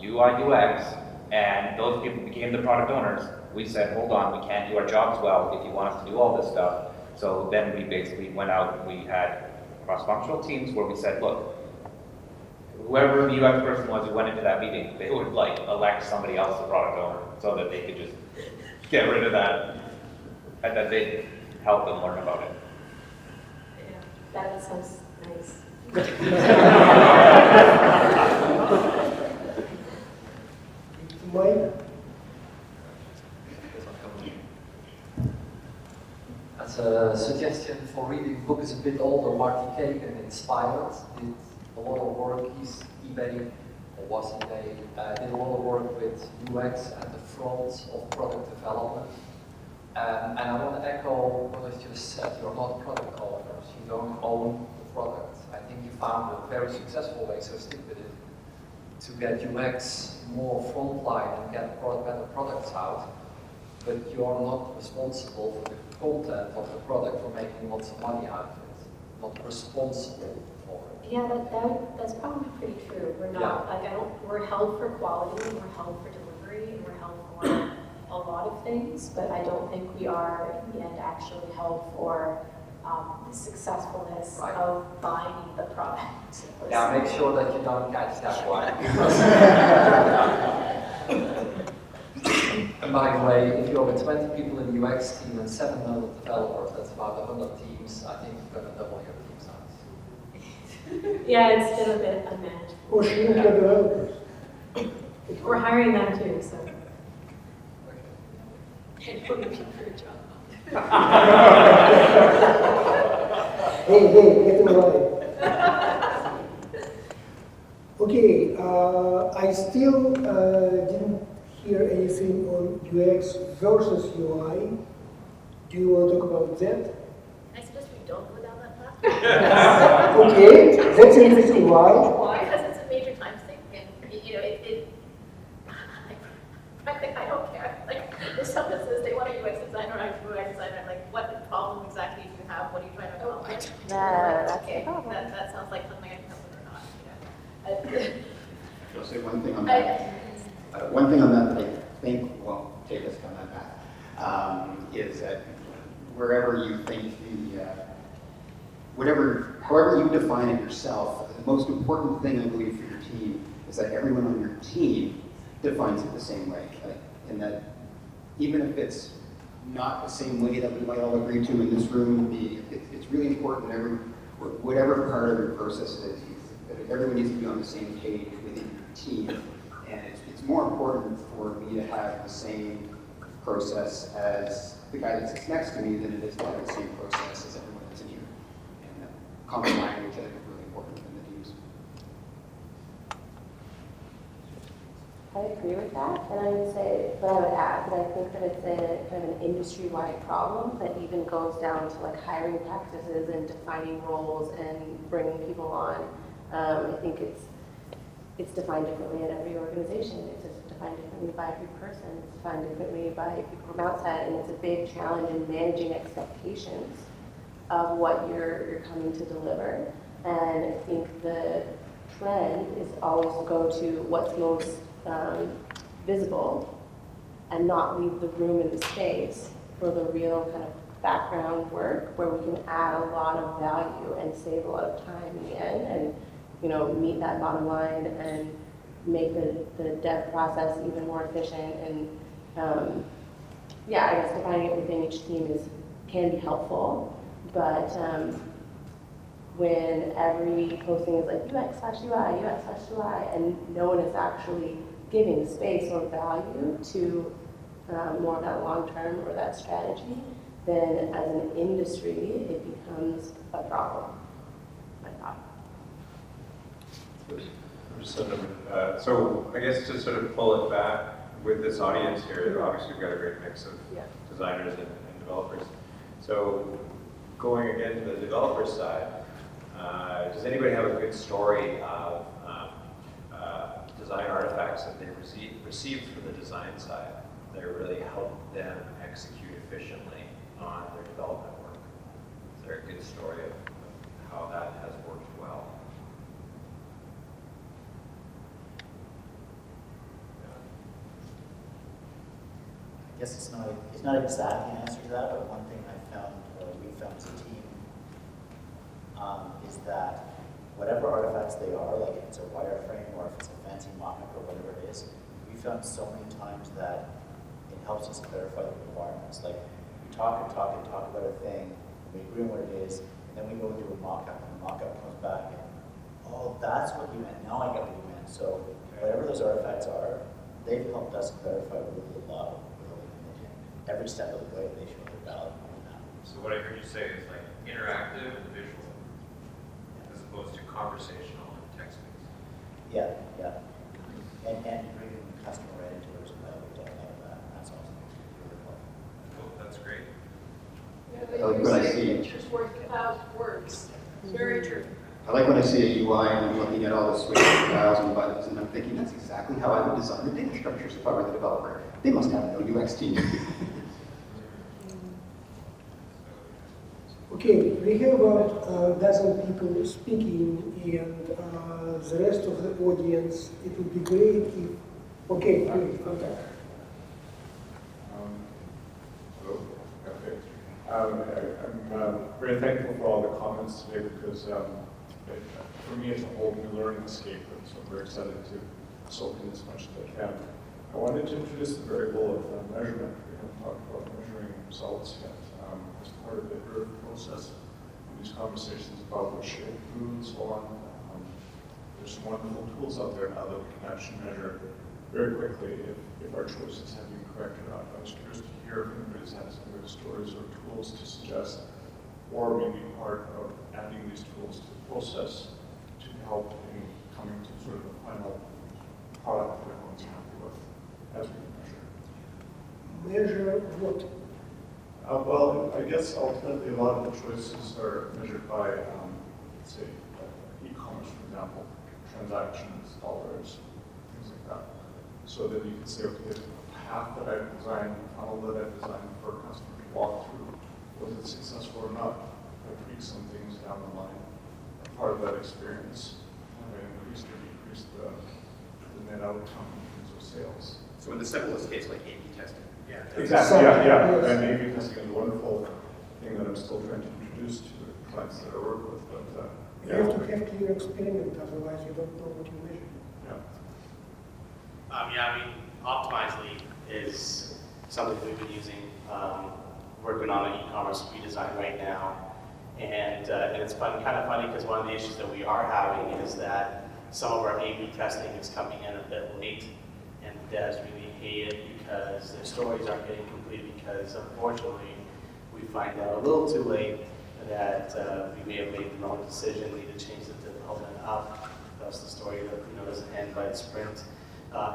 UI, UX, and those people became the product owners, we said, hold on, we can't do our jobs well if you want us to do all this stuff. So then we basically went out, we had cross-functional teams where we said, look, whoever the UX person was who went into that meeting, they would like elect somebody else the product owner so that they could just get rid of that, and then they'd help them learn about it. Yeah, that sounds nice. Mike? As a suggestion for reading, the book is a bit older. Marty Kagan, Inspired, did a lot of work. He's eBay, or was eBay, did a lot of work with UX at the front of product development. And I want to echo what I just said. You're not product owners. You don't own the product. I think you found a very successful way, so stick with it, to get UX more frontline and get better products out. But you are not responsible for the content of the product or making lots of money out of it. Not responsible for it. Yeah, that's probably pretty true. We're not, like, we're held for quality, and we're held for delivery, and we're held for a lot of things, but I don't think we are, in the end, actually held for the successfulness of buying the product. Yeah, make sure that you don't catch that one. And by the way, if you're with 20 people in the UX team and 700 developers, that's about 100 teams, I think you're going to double your team size. Yeah, it's still a bit unmanageable. Or shrink your developers. We're hiring them too, so. And putting people for a job. Hey, get them right. Okay, I still didn't hear anything on UX versus UI. Do you want to talk about that? I suggest we don't go down that path. Okay, that's interesting. Why? Why? Because it's a major time sink, and frankly, I don't care. Like, if someone says they want a UX designer or a UI designer, I'm like, what problem exactly do you have? What are you trying to accomplish? That's Okay, the problem. that sounds like something I can help with or not. I'll say one thing on that. One thing on that I think won't take us down that path is that wherever you think however you define it yourself, the most important thing I believe for your team is that everyone on your team defines it the same way. And that even if it's not the same way that we might all agree to in this room, it's really important whatever part of your process it is, that everyone needs to be on the same page within your team. And it's more important for me to have the same process as the guy that sits next to me than it is to have the same process as everyone that's in here. And common language, I think, is really important in the teams. I agree with that, and I would say, but I would add that I think that it's a kind of an industry-wide problem that even goes down to like hiring practices and defining roles and bringing people on. I think it's defined differently at every organization. It's defined differently by every person. It's defined differently by people from outside, and it's a big challenge in managing expectations of what you're coming to deliver. And I think the trend is always to go to what's most visible and not leave the room and the space for the real kind of background work where we can add a lot of value and save a lot of time in the end and meet that bottom line and make the dev process even more efficient. And I guess defining it within each team can be helpful, but when every posting is like UX/UI, UX/UI, and no one is actually giving space or value to more of that long term or that strategy, then as an industry, it becomes a problem. My thought. So I guess to sort of pull it back with this audience here, obviously we've got a great mix of designers and developers. So going again to the developer side, does anybody have a good story of design artifacts that they received from the design side that really helped them execute efficiently on their development work? Is there a good story of how that has worked well? guess it's not exactly an answer to that, but one thing I found, or we found as a team, is that whatever artifacts they are, like if it's a wireframe or if it's a fancy mock-up or whatever it is, we found so many times that it helps us clarify the requirements. Like we talk about a thing, we agree on what it is, and then we go into a mock-up, and the mock-up comes back, and oh, that's what you meant. Now I get what you meant. So whatever those artifacts are, they've helped us clarify really a lot with the every step of the way. They show their value on that. So what I heard you say is like interactive and visual, as opposed to conversational and text-based. Yeah. And bringing the customer right into it as well. We've done a lot of that. That's also really cool. Cool, that's great. Yeah, I like when I see- pictures worth 1,000 words. It's very true. I like when I see a UI and I'm looking at all the switches and dials and buttons and I'm thinking, that's exactly how I would design the data structures if I were the developer. They must have no UX team. Okay, we have about a dozen people speaking, and the rest of the audience, it would be great if, okay, please, contact. Hello? Okay. I'm very thankful for all the comments today because for me it's a whole new learning escape, and so I'm very excited to soak in as much as I can. I wanted to introduce the variable of measurement. We haven't talked about measuring results yet. As part of the iterative process, these conversations about what shape food and so on. There's some wonderful tools out there now that we can actually measure very quickly if our choices have been correct or not. I was curious to hear if anybody's had some good stories or tools to suggest, or maybe part of adding these tools to the process to help in coming to sort of a final product that everyone's happy with as we measure. Measure what? Well, I guess ultimately a lot of the choices are measured by, say, e-commerce, for example, transactions, dollars, things like that. So that you can say, okay, the path that I've designed, the funnel that I've designed for a customer to walk through, was it successful or not? I tweaked some things down the line. Part of that experience, I increased or decreased the net outcome in terms of sales. So in the simplest case, like A/B testing. Yeah, exactly. Yeah. And A/B testing is a wonderful thing that I'm still trying to introduce to the clients that I work with. But You have to have clear experiment, otherwise you don't know what you measure. I mean, Optimizely is something we've been using, working on an e-commerce redesign right now. And it's kind of funny because one of the issues that we are having is that some of our A/B testing is coming in a bit late, and the devs really hate it because their stories aren't getting complete because unfortunately we find out a little too late that we may have made the wrong decision, need to change the development up. That's the story that doesn't end by the sprint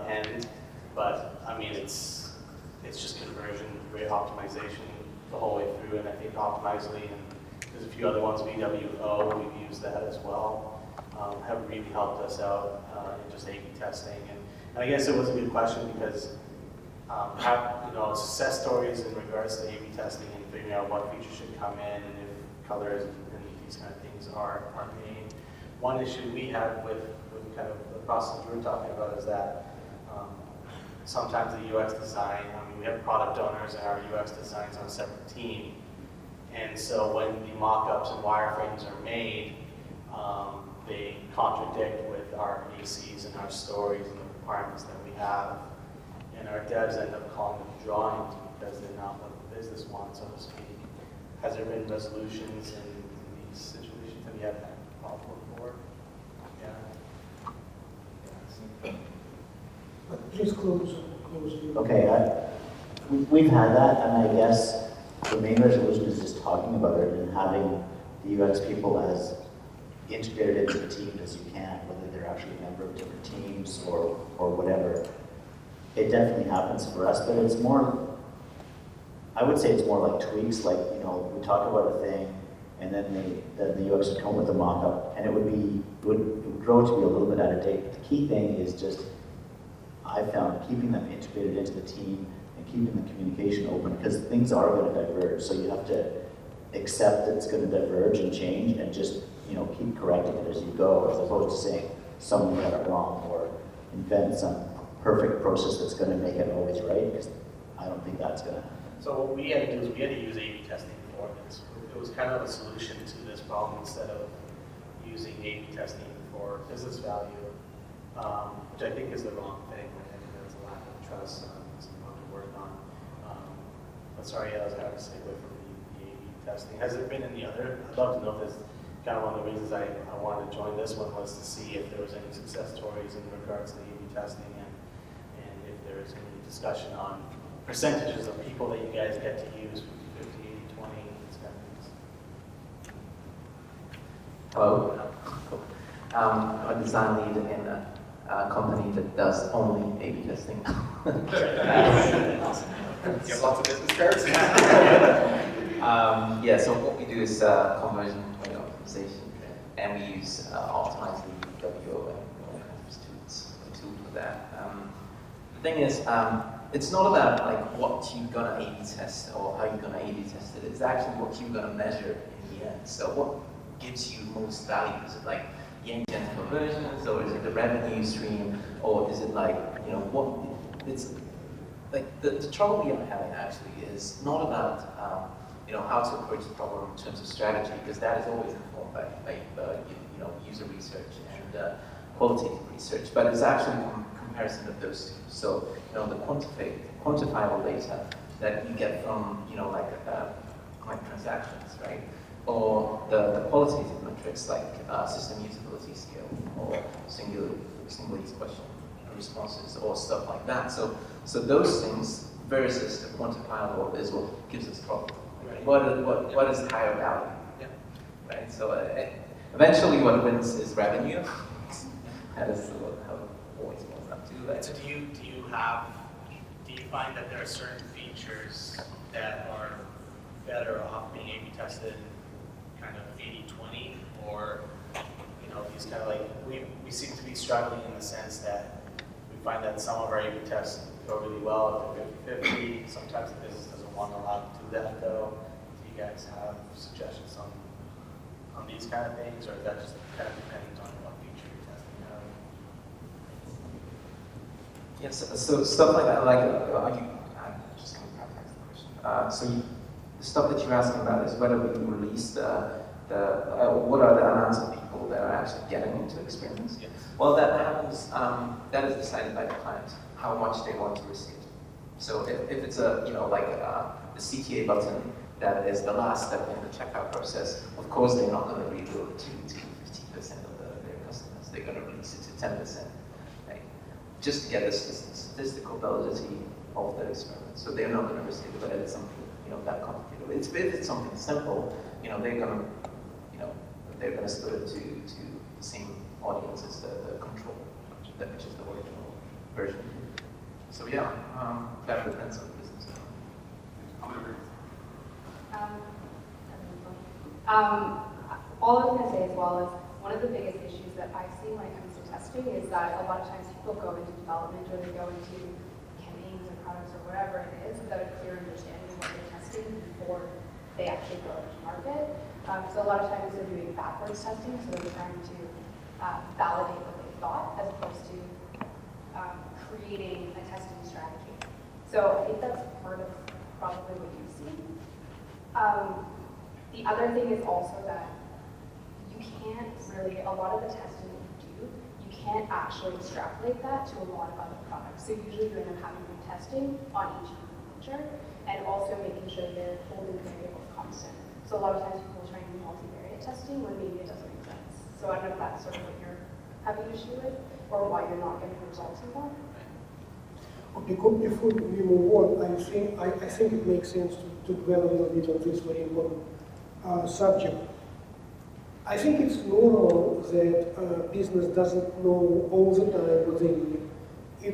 end. But I mean, it's just conversion rate optimization the whole way through, and I think Optimizely and there's a few other ones, VWO, we've used that as well, have really helped us out in just A/B testing. And I guess it was a good question because success stories in regards to A/B testing and figuring out what features should come in and if colors and these kind of things are made. One issue we had with kind of the process we were talking about is that sometimes the UX design, we have product owners and our UX design's on a separate team. And so when the mock-ups and wireframes are made, they contradict with our ACs and our stories and the requirements that we have. And our devs end up calling them drawings because they're not what the business wants, so to speak. Has there been resolutions in these situations? Have you had that problem before? Yeah. Please close. Okay, we've had that, and I guess the main resolution is just talking about it and having the UX people as integrated into the team as you can, whether they're actually a member of different teams or whatever. It definitely happens for us, but it's more, I would say it's more like tweaks, like, we talk about a thing, and then the UX would come with a mock-up, and it would grow to be a little bit out of date. The key thing is just, I found keeping them integrated into the team and keeping the communication open, because things are going to diverge. So you have to accept that it's going to diverge and change, and just keep correcting it as you go, as opposed to saying someone got it wrong or invent some perfect process that's going to make it always right. Because I don't think that's gonna happen. So what we had to do is we had to use A/B testing for this. It was kind of a solution to this problem instead of using A/B testing for business value, which I think is the wrong thing. I think that's a lack of trust, something to work on. But sorry, I was having to stay away from the A/B testing. Has there been any other? I'd love to know if this. Kind of one of the reasons I wanted to join this one was to see if there was any success stories in regards to the A/B testing and if there is any discussion on percentages of people that you guys get to use, 50, 80, 20, these kind of things. Hello. I'm a design lead in a company that does only A/B testing. You have lots of business cards? Yeah, so what we do is conversion point optimization, and we use Optimize the WO and all kinds of tools for that. The thing is, it's not about like what you're gonna A/B test or how you're gonna A/B test it. It's actually what you're gonna measure in the end. So what gives you most value? Is it like the end-to-end conversions, or is it the revenue stream, or is it like, you know, what? It's like the trouble we are having actually is not about you know, how to approach the problem in terms of strategy, because that is always informed by you know, user research and qualitative research, but it's actually a comparison of those two. So, you know, the quantifiable data that you get from, you know, like transactions, right? Or the qualitative metrics like system usability scale or single use question responses or stuff like that. So those things versus the quantifiable is what gives us problem. Right? What is higher value? Yeah. Right. So eventually, what wins is revenue. That is how it always goes up to. Right? So do you find that there are certain features that are better off being A/B tested kind of 80-20, or, you know, these kind of like, we seem to be struggling in the sense that we find that some of our A/B tests go really well if they're 50-50. Sometimes the business doesn't want to allow to do that though. Do you guys have suggestions on these kind of things, or is that just kind of dependent on what feature you're testing out? Yes, so stuff like that, like, I'm just going to paraphrase the question. So the stuff that you're asking about is whether we release what are the amounts of people that are actually getting into experience? Yes. Well, that happens, that is decided by the client, how much they want to risk it. So if it's a, you know, like the CTA button that is the last step in the checkout process, of course they're not going to reveal it to 50% of their customers. They're going to release it to 10%, right? Just to get the statistical validity of the experiment. So they're not going to risk it, but it's something, you know, that complicated. If it's something simple, you know, they're going to split it to the same audience as the control, which is the original version. So yeah, that depends on the business. All I was going to say as well is one of the biggest issues that I've seen when it comes to testing is that a lot of times people go into development or they go into campaigns or products or whatever it is without a clear understanding of what they're testing before they actually go into market. So a lot of times they're doing backwards testing, so they're trying to validate what they thought as opposed to creating a testing strategy. So I think that's part of probably what you've seen. The other thing is also that you can't really, a lot of the testing that you do, you can't actually extrapolate that to a lot of other products. So usually you end up having them testing on each feature and also making sure they're holding variables constant. So a lot of times people try and do multivariate testing when maybe it doesn't make sense. So I don't know if that's sort of what you're having an issue with or why you're not getting results with that. Because before we move on, I think it makes sense to dwell a little bit on this very important subject. I think it's normal that business doesn't know all the time what they need.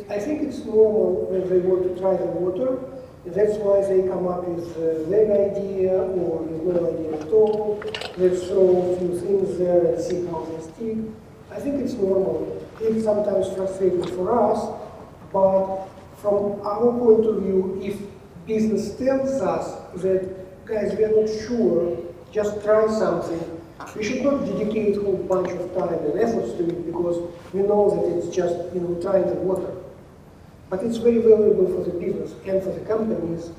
I think it's normal when they want to try the water. That's why they come up with a vague idea or with no idea at all. Let's throw a few things there and see how they stick. I think it's normal. It's sometimes frustrating for us, but from our point of view, if business tells us that, guys, we are not sure, just try something, we should not dedicate a whole bunch of time and efforts to it because we know that it's just, you know, trying the water. But it's very valuable for the business and for the companies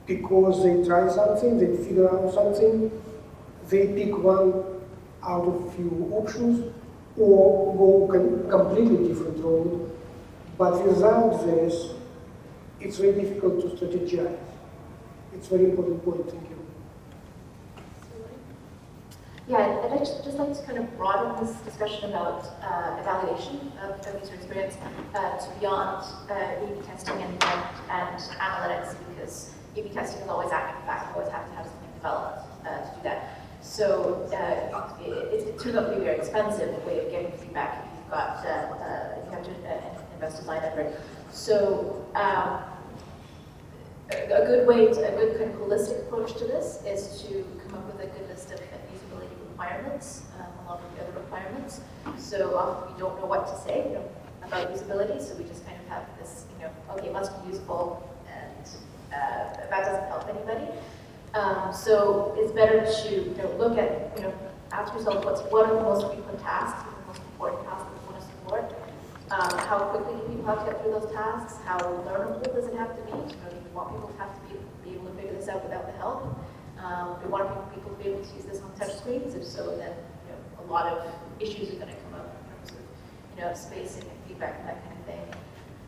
because they try something, they figure out something, they pick one out of few options or go completely different road. But without this, it's very difficult to strategize. It's a very important point, thank you. Yeah, I'd just like to kind of broaden this discussion about evaluation of user experience to beyond A/B testing and analytics, because A/B testing is always after the fact. You always have to have something developed to do that. So it turns out to be a very expensive way of getting feedback if you've got you have to invest design effort. So a good kind of holistic approach to this is to come up with a good list of usability requirements along with the other requirements. So often we don't know what to say about usability, so we just kind of have this, okay, must be usable, and that doesn't help anybody. So it's better to look at, ask yourself what are the most frequent tasks, the most important tasks that you want to support. How quickly do people have to get through those tasks? How learnable does it have to be? Do you want people to have to be able to figure this out without the help? Do you want people to be able to use this on touch screens? If so, then a lot of issues are going to come up in terms of spacing and feedback and that kind of thing.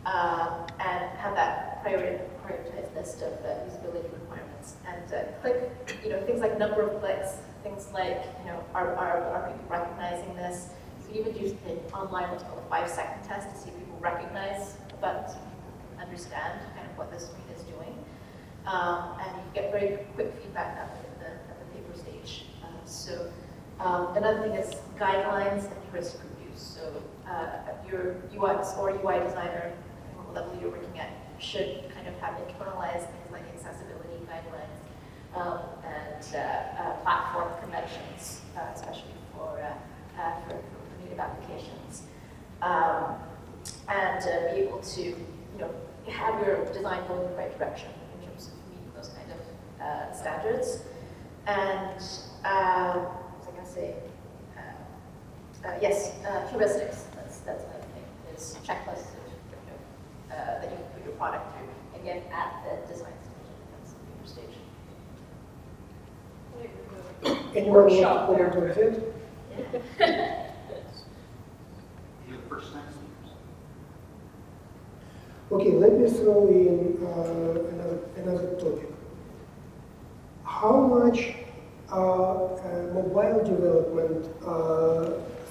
And have that prioritized list of usability requirements. And click, things like number of clicks, things like, are people recognizing this? So you would use online what's called a 5-second test to see if people recognize a button, so people can understand kind of what the screen is doing. And you get very quick feedback at the paper stage. Another thing is guidelines and risk reviews. So your UX or UI designer, what level you're working at, should kind of have internalized things like accessibility guidelines and platform conventions, especially for native applications, and be able to have your design go in the right direction in terms of meeting those kind of standards. And what was I going to say? Yes, heuristics. That's another thing. Is checklists that you put your product through, again, at the design stage. That's the stage. Anyone want to comment on that? Okay, let me throw in another topic. How much mobile development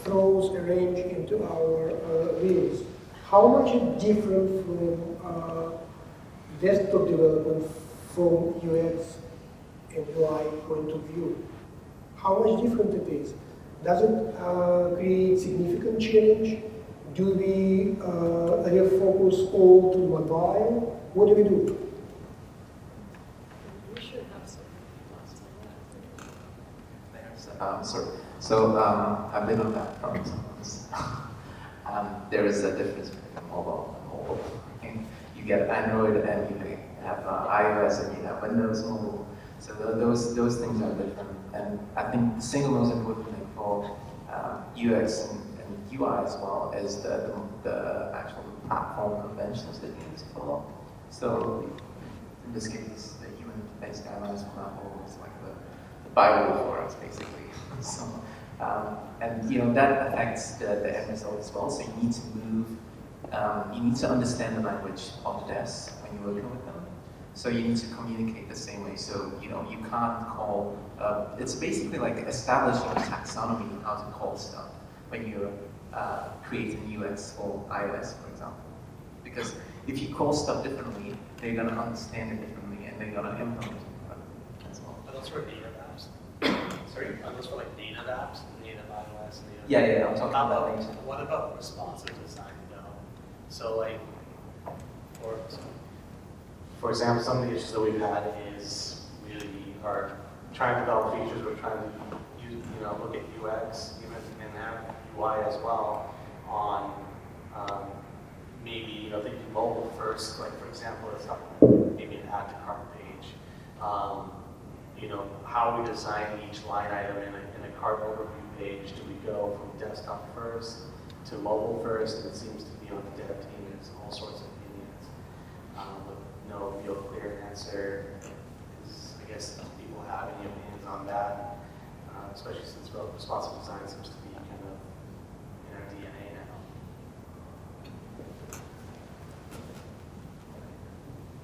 throws a wrench into our wheels? How much is different from desktop development from UX and UI point of view? How much different it is? Does it create significant challenge? Do we refocus all to mobile? What do we do? We should have some I've been on that from examples. There is a difference between mobile and mobile. You get Android and you have iOS and you have Windows Mobile. So those things are different. And I think the single most important thing for UX and UI as well is the actual platform conventions that you need to follow. So in this case, the human interface guidelines, for example, is like the Bible for us, basically. So, and that affects the end result as well. So you need to move. You need to understand the language of the devs when you're working with them. So you need to communicate the same way. So you can't call. It's basically like establishing a taxonomy on how to call stuff when you're creating UX for iOS, for example. Because if you call stuff differently, they're going to understand it differently, and they're going to implement it as well. Are those for native apps? Sorry, are those for like native apps, native iOS? Yeah, I'm talking about native. What about responsive design though? So like, for example, some of the issues that we've had is really are trying to develop features. We're trying to use, look at UX even and have UI as well on maybe thinking mobile first. Like for example, it's not maybe an add to cart page. How we design each line item in a cart overview page. Do we go from desktop first to mobile first? And it seems to be on the dev team. There's all sorts of opinions with no real clear answer. I guess people have any opinions on that, especially since responsive design seems to be kind of in our DNA now.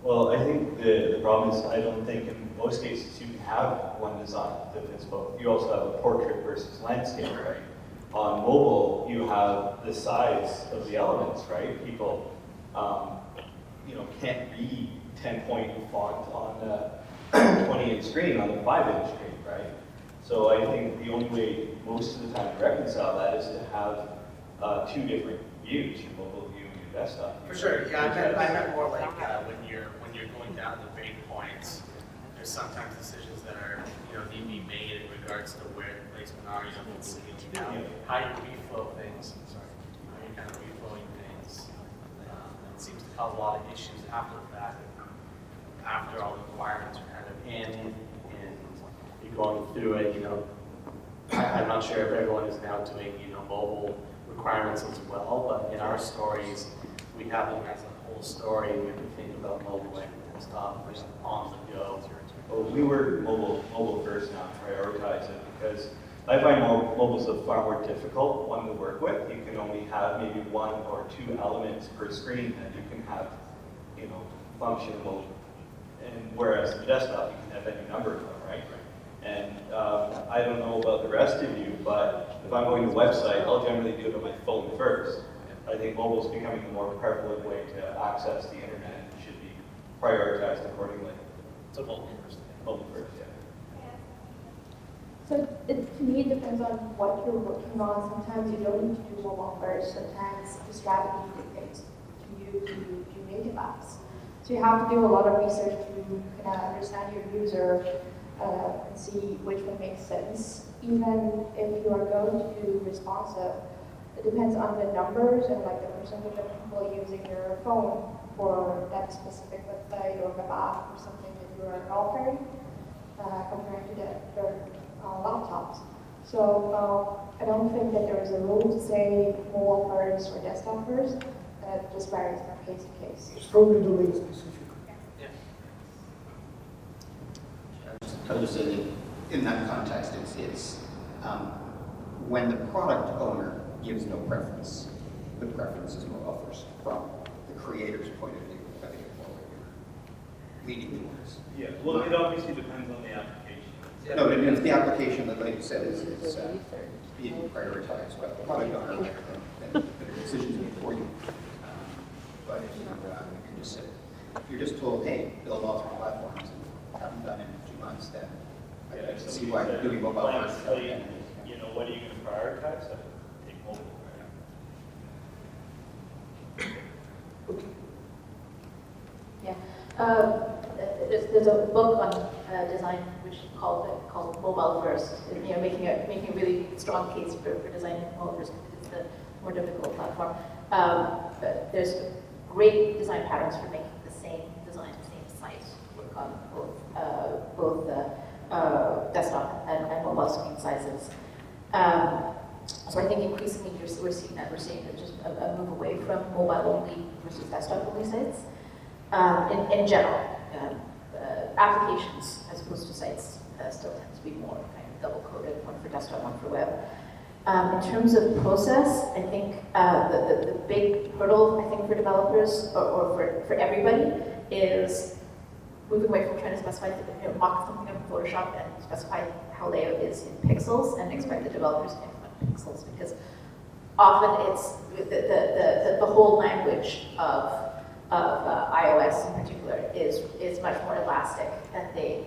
Well, I think the problem is I don't think in most cases you can have one design that fits both. You also have a portrait versus landscape, right? On mobile, you have the size of the elements, right? People, can't read 10-point font on a 20-inch screen on a 5-inch screen, right? So I think the only way most of the time to reconcile that is to have two different views, your mobile view and your desktop view. For sure, yeah, I meant more like when you're going down the big points, there's sometimes decisions that are, need to be made in regards to where the placement are, it's down, how you reflow things, how you're kind of reflowing things. It seems to cause a lot of issues after the fact, after all the requirements are kind of in, and you're going through it, I'm not sure if everyone is now doing, mobile requirements as well, but in our stories, we have them as a whole story. We have to think about mobile and stuff, on the go. Well, we were mobile first now, prioritize it, because I find mobiles are far more difficult one to work with. You can only have maybe one or two elements per screen that you can have, functional. And whereas the desktop, you can have any number of them, right? And I don't know about the rest of you, but if I'm going to a website, I'll generally do it on my phone first. I think mobile is becoming a more prevalent way to access the internet and should be prioritized accordingly. So mobile first. Mobile first, yeah. So to me, it depends on what you're working on. Sometimes you don't need to do mobile first. Sometimes the strategy dictates to you to do native apps. So you have to do a lot of research to kind of understand your user and see which one makes sense. Even if you are going to do responsive, it depends on the numbers and like the percentage of people using your phone for that specific website or web app or something that you are offering compared to their laptops. So I don't think that there is a rule to say mobile first or desktop first. It just varies from case to case. It's probably domain specific. I would just say that in that context, it's when the product owner gives no preference, the preference is mobile first from the creator's point of view. I think it's what we're leading towards. Yeah, well, it obviously depends on the application. No, it's the application that, like you said, is being prioritized by the product owner, and the decisions made for you. But if you can just say, if you're just told, hey, build all three platforms, and haven't done it in 2 months, then I can see why doing mobile first. What are you going to prioritize? Take mobile. Yeah. There's a book on design which called Mobile First. Making a really strong case for designing mobile first because it's the more difficult platform. But there's great design patterns for making the same design, the same site work on both desktop and mobile screen sizes. So I think increasingly we're seeing just a move away from mobile only versus desktop only sites. In general, applications as opposed to sites still tend to be more kind of double-coded, one for desktop, one for web. In terms of process, I think the big hurdle, I think, for developers or for everybody is moving away from trying to specify, mock something up in Photoshop and specify how layout is in pixels and expect the developers to implement pixels, because often it's the whole language of iOS in particular is much more elastic, and the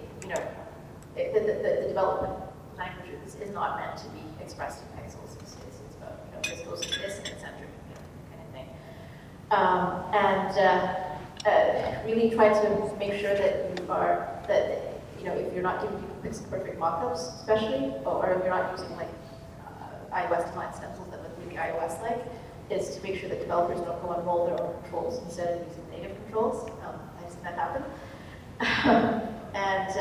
development language is not meant to be expressed in pixels. It's about this goes to this and eccentric kind of thing, and really try to make sure that if you're not giving people pixel perfect mockups, especially, or if you're not using like iOS design stencils that look really iOS-like, is to make sure that developers don't go and roll their own controls instead of using native controls. I've seen that happen. And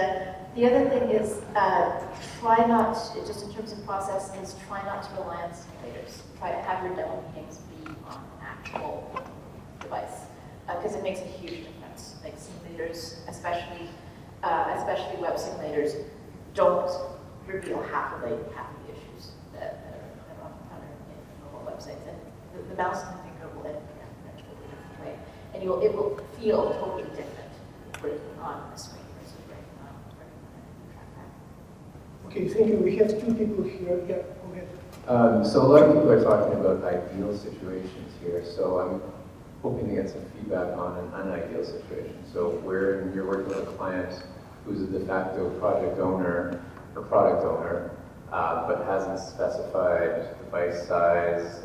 the other thing is try not, just in terms of process, is try not to rely on simulators. Try to have your demo meetings be on an actual device, because it makes a huge difference. like simulators, especially web simulators, don't reveal half of the issues that are on mobile websites. And the mouse and the finger will interact in a totally different way. And it will feel totally different working on a screen versus working on a trackpad. Okay, thank you. We have two people here. Yeah, go ahead. So a lot of people are talking about ideal situations here. So I'm hoping to get some feedback on an unideal situation. So where you're working with a client who's a de facto project owner or product owner, but hasn't specified device size,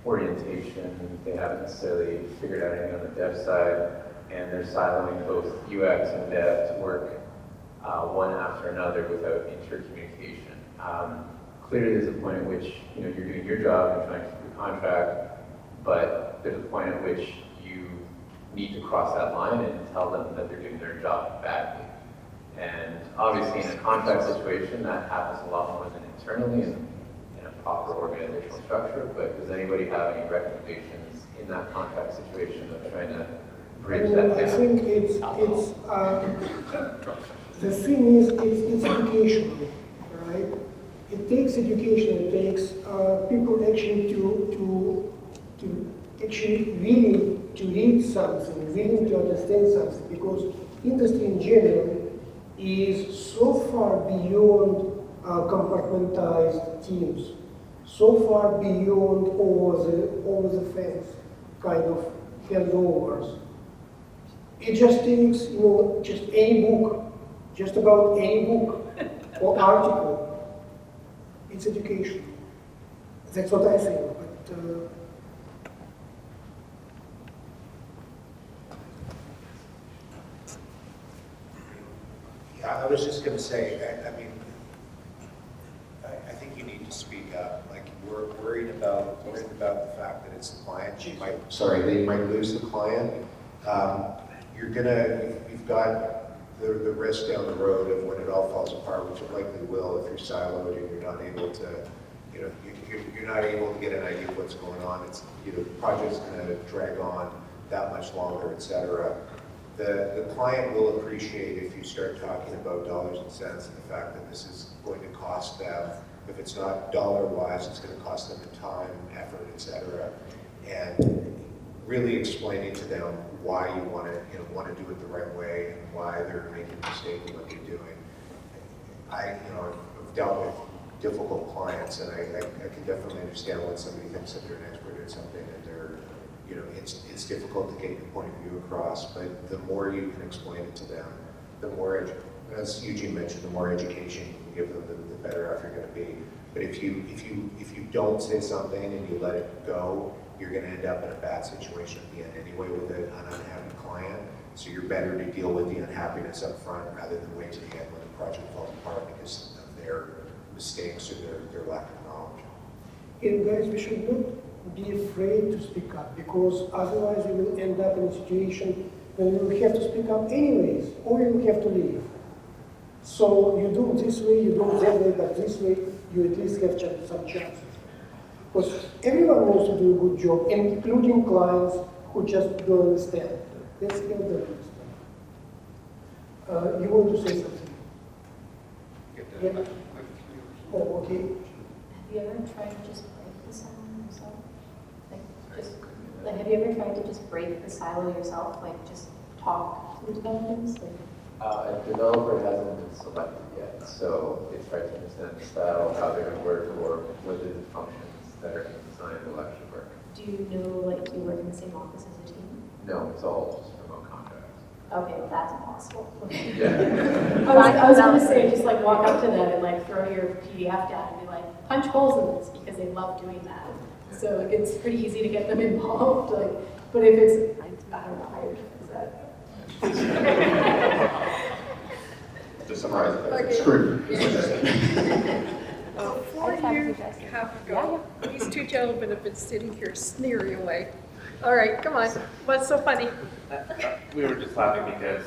orientation. They haven't necessarily figured out anything on the dev side, and they're siloing both UX and dev to work one after another without intercommunication. Clearly, there's a point at which you're doing your job and trying to keep your contract, but there's a point at which you need to cross that line and tell them that they're doing their job badly. And obviously, in a contract situation, that happens a lot more than internally in a proper organizational structure. But does anybody have any recommendations in that contract situation of trying to bridge that I gap? think the thing is, it's educational, right? It takes education. It takes people actually to actually willing to read something, willing to understand something, because industry in general is so far beyond compartmentalized teams, so far beyond over the fence kind of handovers. It just takes, just any book, just about any book or article. It's education. That's what I think. But Yeah, I was just going to say, I think you need to speak up. Like, we're worried about the fact that it's the client. They might lose the client. You've got the risk down the road of when it all falls apart, which it likely will if you're siloed and you're not able to, you're not able to get an idea of what's going on. It's, the project's going to drag on that much longer, et cetera. The client will appreciate if you start talking about dollars and cents and the fact that this is going to cost them, if it's not dollar-wise, it's going to cost them in time, effort, et cetera. And really explaining to them why you want to do it the right way and why they're making a mistake in what they're doing. I've dealt with difficult clients, and I can definitely understand when somebody thinks that they're an expert at something and they're, it's difficult to get your point of view across. But the more you can explain it to them, the more, as Eugene mentioned, the more education you can give them, the better off you're going to be. But if you don't say something and you let it go, you're going to end up in a bad situation at the end anyway with an unhappy client. So you're better to deal with the unhappiness up front rather than wait to the end when the project falls apart because of their mistakes or their lack of knowledge. And guys, we should not be afraid to speak up, because otherwise we will end up in a situation when we will have to speak up anyways, or you will have to leave. So you do it this way, you do it that way, but this way you at least have some chances. Because everyone wants to do a good job, including clients who just don't understand. That's the other understand. You want to say something? Yeah. Oh, okay. Have you ever tried to just break the silo yourself? Have you ever tried to just break the silo yourself? Like, just talk to the developers? A developer hasn't been selected yet, so it's hard to understand the style, how they're going to work, or whether the functions that are designed will actually work. Do you know, like, do you work in the same office as a team? No, it's all just remote contracts. Okay, well, that's impossible. Yeah. I was going to say, just like walk up to them and like throw your PDF down and be like, punch holes in this, because they love doing that. So like, it's pretty easy to get them involved. Like, but if it's, I don't know, how is that? To summarize, Okay. screwed. Before you have to go, these two gentlemen have been sitting here sneering away. All right, come on. What's so funny? We were just laughing because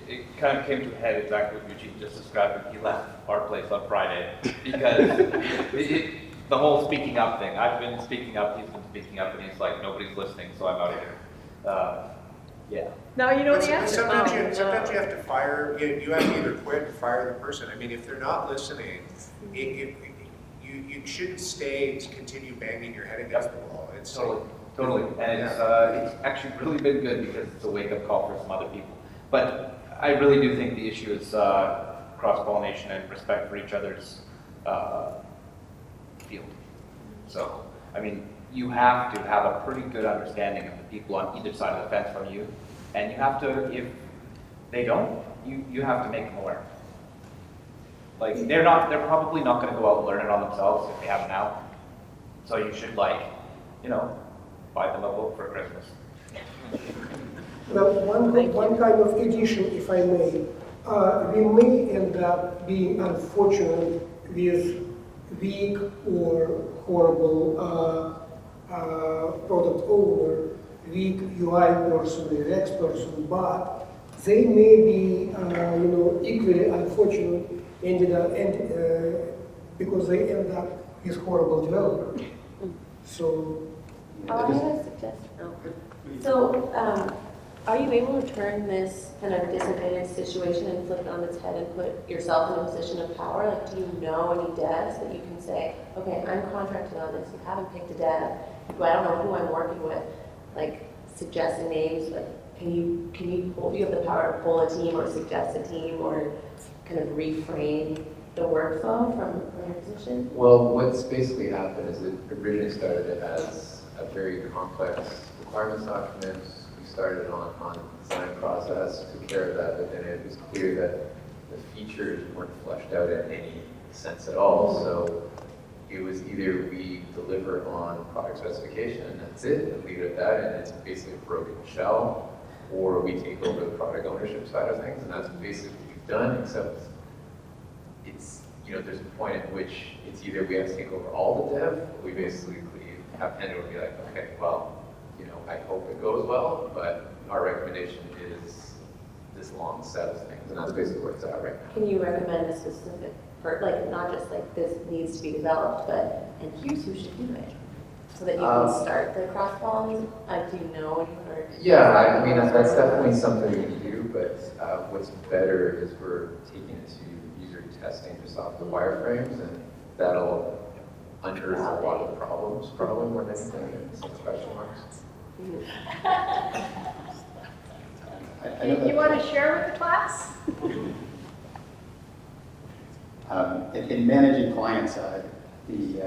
it kind of came to a head exactly what Eugene just described when he left our place on Friday. Because the whole speaking up thing, I've been speaking up, he's been speaking up, and he's like, nobody's listening, so I'm out of here. Yeah. Now you know But the answer. sometimes Oh, sometimes you have to fire, you have to either quit or fire the person. I mean, if they're not listening, you shouldn't stay to continue banging your head against the wall. It's Totally, and it's actually really been good because it's a wake-up call for some other people. But I really do think the issue is cross-pollination and respect for each other's field. So, I mean, you have to have a pretty good understanding of the people on either side of the fence from you, and you have to, if they don't, you have to make them aware. Like, they're probably not gonna go out and learn it on themselves if they haven't now. So you should, like, you know, buy them a book for Christmas. Well, one kind of addition, if I may, we may end up being unfortunate with weak or horrible product owner, weak UI person, UX person, but they may be, equally unfortunate because they end up with horrible developer. So. I have a suggestion. So, are you able to turn this kind of disadvantaged situation and flip it on its head and put yourself in a position of power? Like, do you know any devs that you can say, okay, I'm contracted on this, you haven't picked a dev, I don't know who I'm working with, like, suggesting names, like, can you pull, do you have the power to pull a team or suggest a team or kind of reframe the workflow from your position? Well, what's basically happened is it originally started as a very complex requirements document. We started on the design process, took care of that, but then it was clear that the features weren't fleshed out in any sense at all. So it was either we deliver on product specification and that's it, and leave it at that, and it's basically a broken shell, or we take over the product ownership side of things, and that's basically what we've done, except it's, there's a point at which it's either we have to take over all the dev, or we basically have Panda would be like, okay, well, I hope it goes well, but our recommendation is this long set of things, and that's basically where it's at right now. Can you recommend a specific, like not just like this needs to be developed, but and here's who should do it, so that you can start the cross-polling? Do you know anyone? Or Yeah, I mean that's definitely something we can do, but what's better is we're taking it to user testing just off the wireframes, and that'll unearth a lot of the problems, probably more than anything, and some question marks. You want to share with the class? In managing clients, the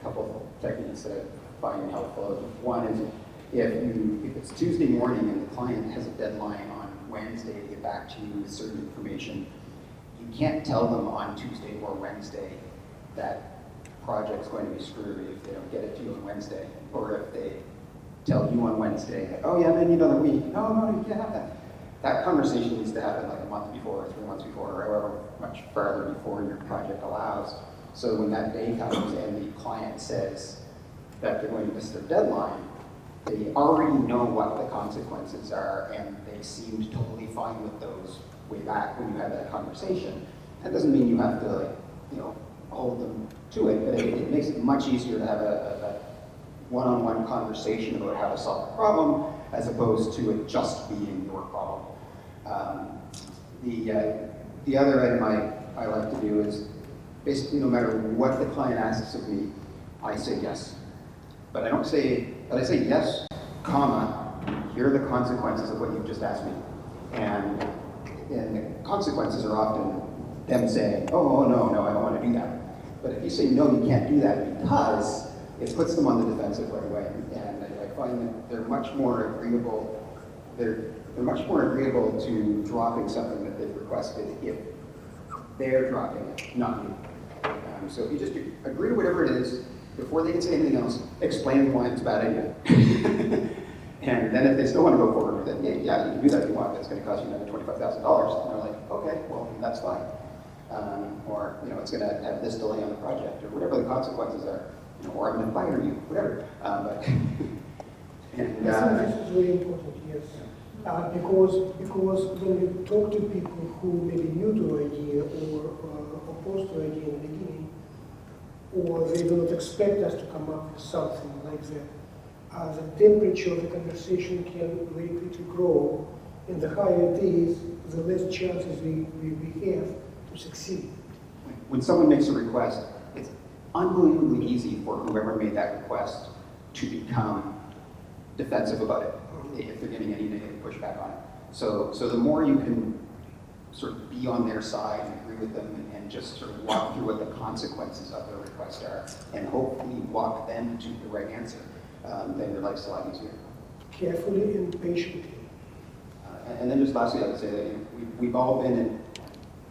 couple of techniques that I find helpful. One is if it's Tuesday morning and the client has a deadline on Wednesday to get back to you with certain information, you can't tell them on Tuesday or Wednesday that project's going to be screwed if they don't get it to you on Wednesday, or if they tell you on Wednesday, oh yeah, man, another week. No, you can't have that. That conversation needs to happen like a month before, or 3 months before, or however much further before your project allows. So when that day comes and the client says that they're going to miss their deadline, they already know what the consequences are, and they seemed totally fine with those way back when you had that conversation. That doesn't mean you have to, hold them to it, but it makes it much easier to have a one-on-one conversation about how to solve the problem, as opposed to it just being your problem. The other item I like to do is basically no matter what the client asks of me, I say yes. But I say yes, comma, here are the consequences of what you've just asked me. And the consequences are often them saying, oh, no, I don't want to do that. But if you say, no, you can't do that because, it puts them on the defensive right away. And I find that they're much more agreeable, they're much more agreeable to dropping something that they've requested if they're dropping it, not you. So if you just agree to whatever it is, before they can say anything else, explain why it's a bad idea. And then if they still want to go forward with it, yeah, you can do that if you want, but it's going to cost you another $25,000. And they're like, okay, well, that's fine. Or, it's going to have this delay on the project, or whatever the consequences are. Or I'm going to fire you, whatever. This is very important, yes. Because when we talk to people who may be new to idea or opposed to idea in the beginning, or they do not expect us to come up with something like that, the temperature of the conversation can very quickly grow, and the higher it is, the less chances we have to succeed. When someone makes a request, it's unbelievably easy for whoever made that request to become defensive about it if they're getting any negative pushback on it. So the more you can sort of be on their side and agree with them and just sort of walk through what the consequences of their request are and hopefully walk them to the right answer, then your life's a lot easier. Carefully and patiently. And then just lastly, I would say that we've all been in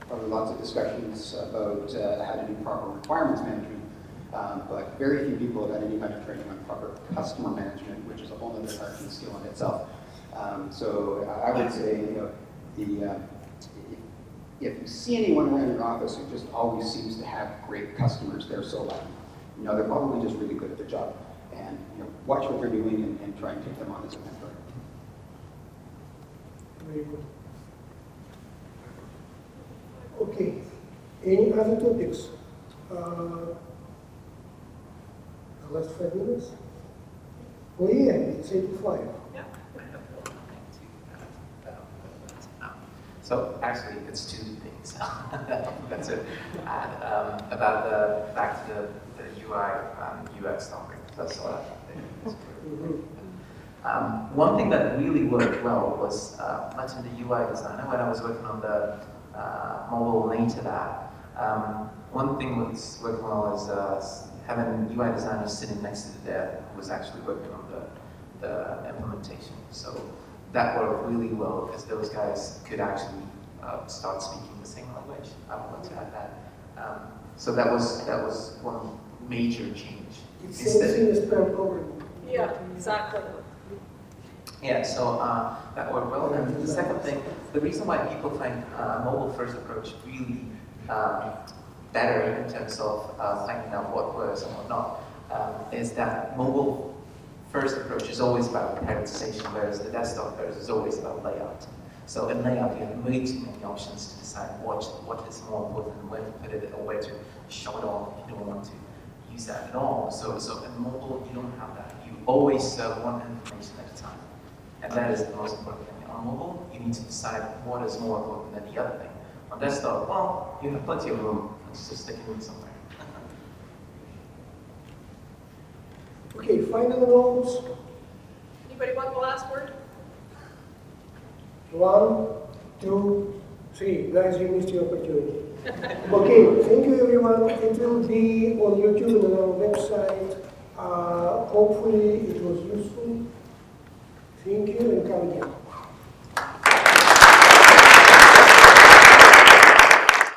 probably lots of discussions about how to do proper requirements management, but very few people have had any kind of training on proper customer management, which is a whole other art and skill in itself. So I would say, if you see anyone around your office who just always seems to have great customers, they're so lucky. They're probably just really good at their job. And watch what they're doing and try and take them on as a mentor. Very good. Okay, any other topics? The last 5 minutes? Oh yeah, it's 8:05. So actually, it's two things. That's it. And about back to the UI UX topic. That's what I think. One thing that really worked well was mentioned the UI designer when I was working on the mobile native app. One thing that's working well is having UI designers sitting next to the dev who was actually working on the implementation. So that worked really well because those guys could actually start speaking the same language. I would like to add that. So that was one major change. It's the same thing as pair programming. Yeah, exactly. Yeah, so that worked well. And the second thing, the reason why people find mobile-first approach really better in terms of finding out what works and what not is that mobile-first approach is always about prioritization, whereas the desktop first is always about layout. So in layout, you have way too many options to decide what is more important, where to put it, or where to show it off if you don't want to use that at all. So in mobile, you don't have that. You always serve one information at a time. And that is the most important thing. On mobile, you need to decide what is more important than the other thing. On desktop, well, you have plenty of room. Let's just stick it in somewhere. Okay, final notes. Anybody want the last word? 1, 2, 3. Guys, you missed your opportunity. Okay, thank you everyone. It will be on YouTube and on our website. Hopefully it was useful. Thank you and come again.